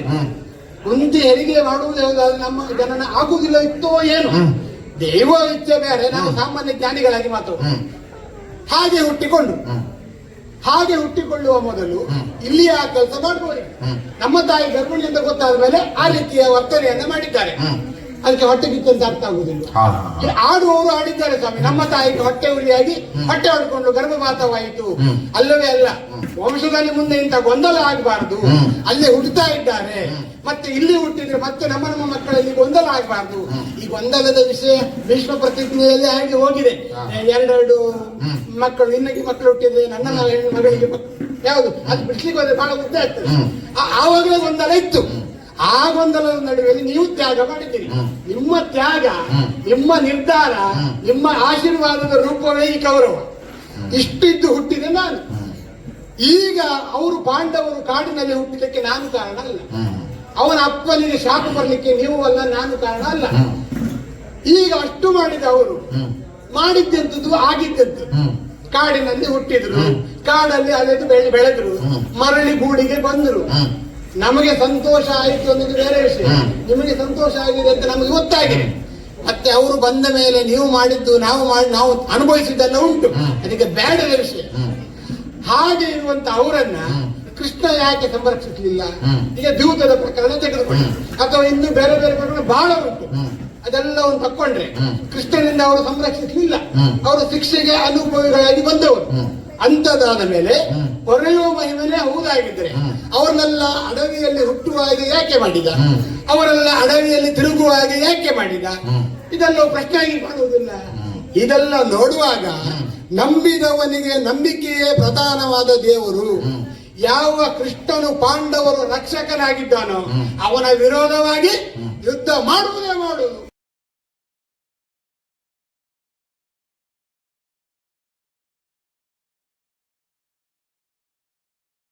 ಕುಂತಿ ಹೆರಿಗೆ ಮಾಡುವುದು ಯಾವುದಾದ್ರೆ ನಮ್ಮ ಜನನ ಆಗುವುದಿಲ್ಲ ಇತ್ತೋ ಏನು, ದೈವ ಇಚ್ಛೆ ಬೇರೆ, ನಾವು ಸಾಮಾನ್ಯ ಜ್ಞಾನಿಗಳಾಗಿ ಮಾತ್ರ ಹಾಗೆ ಹುಟ್ಟಿಕೊಳ್ಳುವ ಮೊದಲು ಇಲ್ಲಿ ಆ ಕೆಲಸ ಮಾಡಬಹುದು. ನಮ್ಮ ತಾಯಿ ಗರ್ಭಿಣಿ ಅಂತ ಗೊತ್ತಾದ ಮೇಲೆ ಆ ರೀತಿಯ ವರ್ತನೆಯನ್ನ ಮಾಡಿದ್ದಾರೆ. ಅದಕ್ಕೆ ಹೊಟ್ಟೆ ಕಿತ್ತಂತ ಅರ್ಥ ಆಗುದಿಲ್ಲ. ಆಡುವವರು ಆಡಿದ್ದಾರೆ ಸ್ವಾಮಿ, ನಮ್ಮ ತಾಯಿಗೆ ಹೊಟ್ಟೆ ಉರಿಯಾಗಿ ಹೊಟ್ಟೆ ಹೊಡ್ಕೊಂಡು ಗರ್ಭಪಾತವಾಯಿತು ಅಲ್ಲವೇ ಅಲ್ಲ. ವಂಶದಲ್ಲಿ ಮುಂದೆ ಇಂಥ ಗೊಂದಲ ಆಗಬಾರದು, ಅಲ್ಲಿ ಹುಟ್ಟುತ್ತಾ ಇದ್ದಾರೆ, ಮತ್ತೆ ಇಲ್ಲಿ ಹುಟ್ಟಿದ್ರೆ ಮತ್ತೆ ನಮ್ಮ ಮಕ್ಕಳಲ್ಲಿ ಗೊಂದಲ ಆಗಬಾರದು. ಈ ಗೊಂದಲದ ವಿಷಯ ಭೀಷ್ಮ ಪ್ರತಿಜ್ಞೆಯಲ್ಲಿ ಹಾಗೆ ಹೋಗಿದೆ. ಎರಡೆರಡು ಮಕ್ಕಳು ಇನ್ನಕ್ಕೆ ಮಕ್ಕಳು ಹುಟ್ಟಿದ್ರೆ ನನ್ನ ಮಗಳಿಗೆ ಯಾವುದು ಅದು ಬಿಡ್ಲಿಕ್ಕೆ ಹೋದ್ರೆ ಬಹಳ ಉದ್ದ ಆಗ್ತದೆ. ಆವಾಗಲೇ ಗೊಂದಲ ಇತ್ತು. ಆ ಗೊಂದಲದ ನಡುವೆಯಲ್ಲಿ ನೀವು ತ್ಯಾಗ ಮಾಡಿದ್ದೀರಿ. ನಿಮ್ಮ ತ್ಯಾಗ, ನಿಮ್ಮ ನಿರ್ಧಾರ, ನಿಮ್ಮ ಆಶೀರ್ವಾದದ ರೂಪವೇ ಈ ಕೌರವ. ಇಷ್ಟಿದ್ದು ಹುಟ್ಟಿದೆ ನಾನು. ಈಗ ಅವರು ಪಾಂಡವರು ಕಾಡಿನಲ್ಲಿ ಹುಟ್ಟಿದ್ದಕ್ಕೆ ನಾನು ಕಾರಣ ಅಲ್ಲ, ಅವನ ಅಪ್ಪನಿಗೆ ಶಾಪ ಬರಲಿಕ್ಕೆ ನೀವು ಅಲ್ಲ, ನಾನು ಕಾರಣ ಅಲ್ಲ. ಈಗ ಅಷ್ಟು ಮಾಡಿದ ಅವರು ಮಾಡಿದ್ದಂಥದ್ದು ಆಗಿದ್ದಂಥದ್ದು. ಕಾಡಿನಲ್ಲಿ ಹುಟ್ಟಿದ್ರು, ಕಾಡಲ್ಲಿ ಅಲೆದು ಬೆಳೆದ್ರು, ಮರಳಿ ಗೂಡಿಗೆ ಬಂದರು. ನಮಗೆ ಸಂತೋಷ ಆಯಿತು ಅನ್ನೋದು ಬೇರೆ ವಿಷಯ, ನಿಮಗೆ ಸಂತೋಷ ಆಗಿದೆ ಅಂತ ನಮಗೆ ಗೊತ್ತಾಗಿದೆ. ಮತ್ತೆ ಅವರು ಬಂದ ಮೇಲೆ ನೀವು ಮಾಡಿದ್ದು ನಾವು ಅನುಭವಿಸಿದ್ದೆಲ್ಲ ಉಂಟು, ಅದಕ್ಕೆ ಬೇಡದ ವಿಷಯ. ಹಾಗೆ ಇರುವಂತ ಅವರನ್ನ ಕೃಷ್ಣ ಯಾಕೆ ಸಂರಕ್ಷಿಸಲಿಲ್ಲ? ಈಗ ದ್ಯೂತದ ಪ್ರಕರಣ ತೆಗೆದುಕೊಂಡು, ಅಥವಾ ಇನ್ನು ಬೇರೆ ಬೇರೆ ಪ್ರಕರಣ ಬಹಳ ಉಂಟು, ಅದೆಲ್ಲವನ್ನು ತಕ್ಕೊಂಡ್ರೆ ಕೃಷ್ಣನಿಂದ ಅವರು ಸಂರಕ್ಷಿಸಲಿಲ್ಲ. ಅವರು ಶಿಕ್ಷೆಗೆ ಅನುಭವಿಗಳಾಗಿ ಬಂದವರು. ಅಂತದಾದ ಮೇಲೆ ಹೊರೆಯುವ ಮಹಿಮೆನೇ ಹೌದಾಗಿದ್ರೆ ಅವರನ್ನೆಲ್ಲ ಅಡವಿಯಲ್ಲಿ ಹುಟ್ಟುವ ಹಾಗೆ ಯಾಕೆ ಮಾಡಿದ? ಅವರೆಲ್ಲ ಅಡವಿಯಲ್ಲಿ ತಿರುಗುವ ಹಾಗೆ ಯಾಕೆ ಮಾಡಿದ? ಇದೆಲ್ಲ ಪ್ರಶ್ನೆ ಆಗಿ ಮಾಡುವುದಿಲ್ಲ. ಇದೆಲ್ಲ ನೋಡುವಾಗ ನಂಬಿದವನಿಗೆ ನಂಬಿಕೆಯೇ ಪ್ರಧಾನವಾದ ದೇವರು. ಯಾವ ಕೃಷ್ಣನು ಪಾಂಡವರು ರಕ್ಷಕನಾಗಿದ್ದಾನೋ ಅವನ ವಿರೋಧವಾಗಿ ಯುದ್ಧ ಮಾಡುವುದೇ ಮಾಡುವುದು.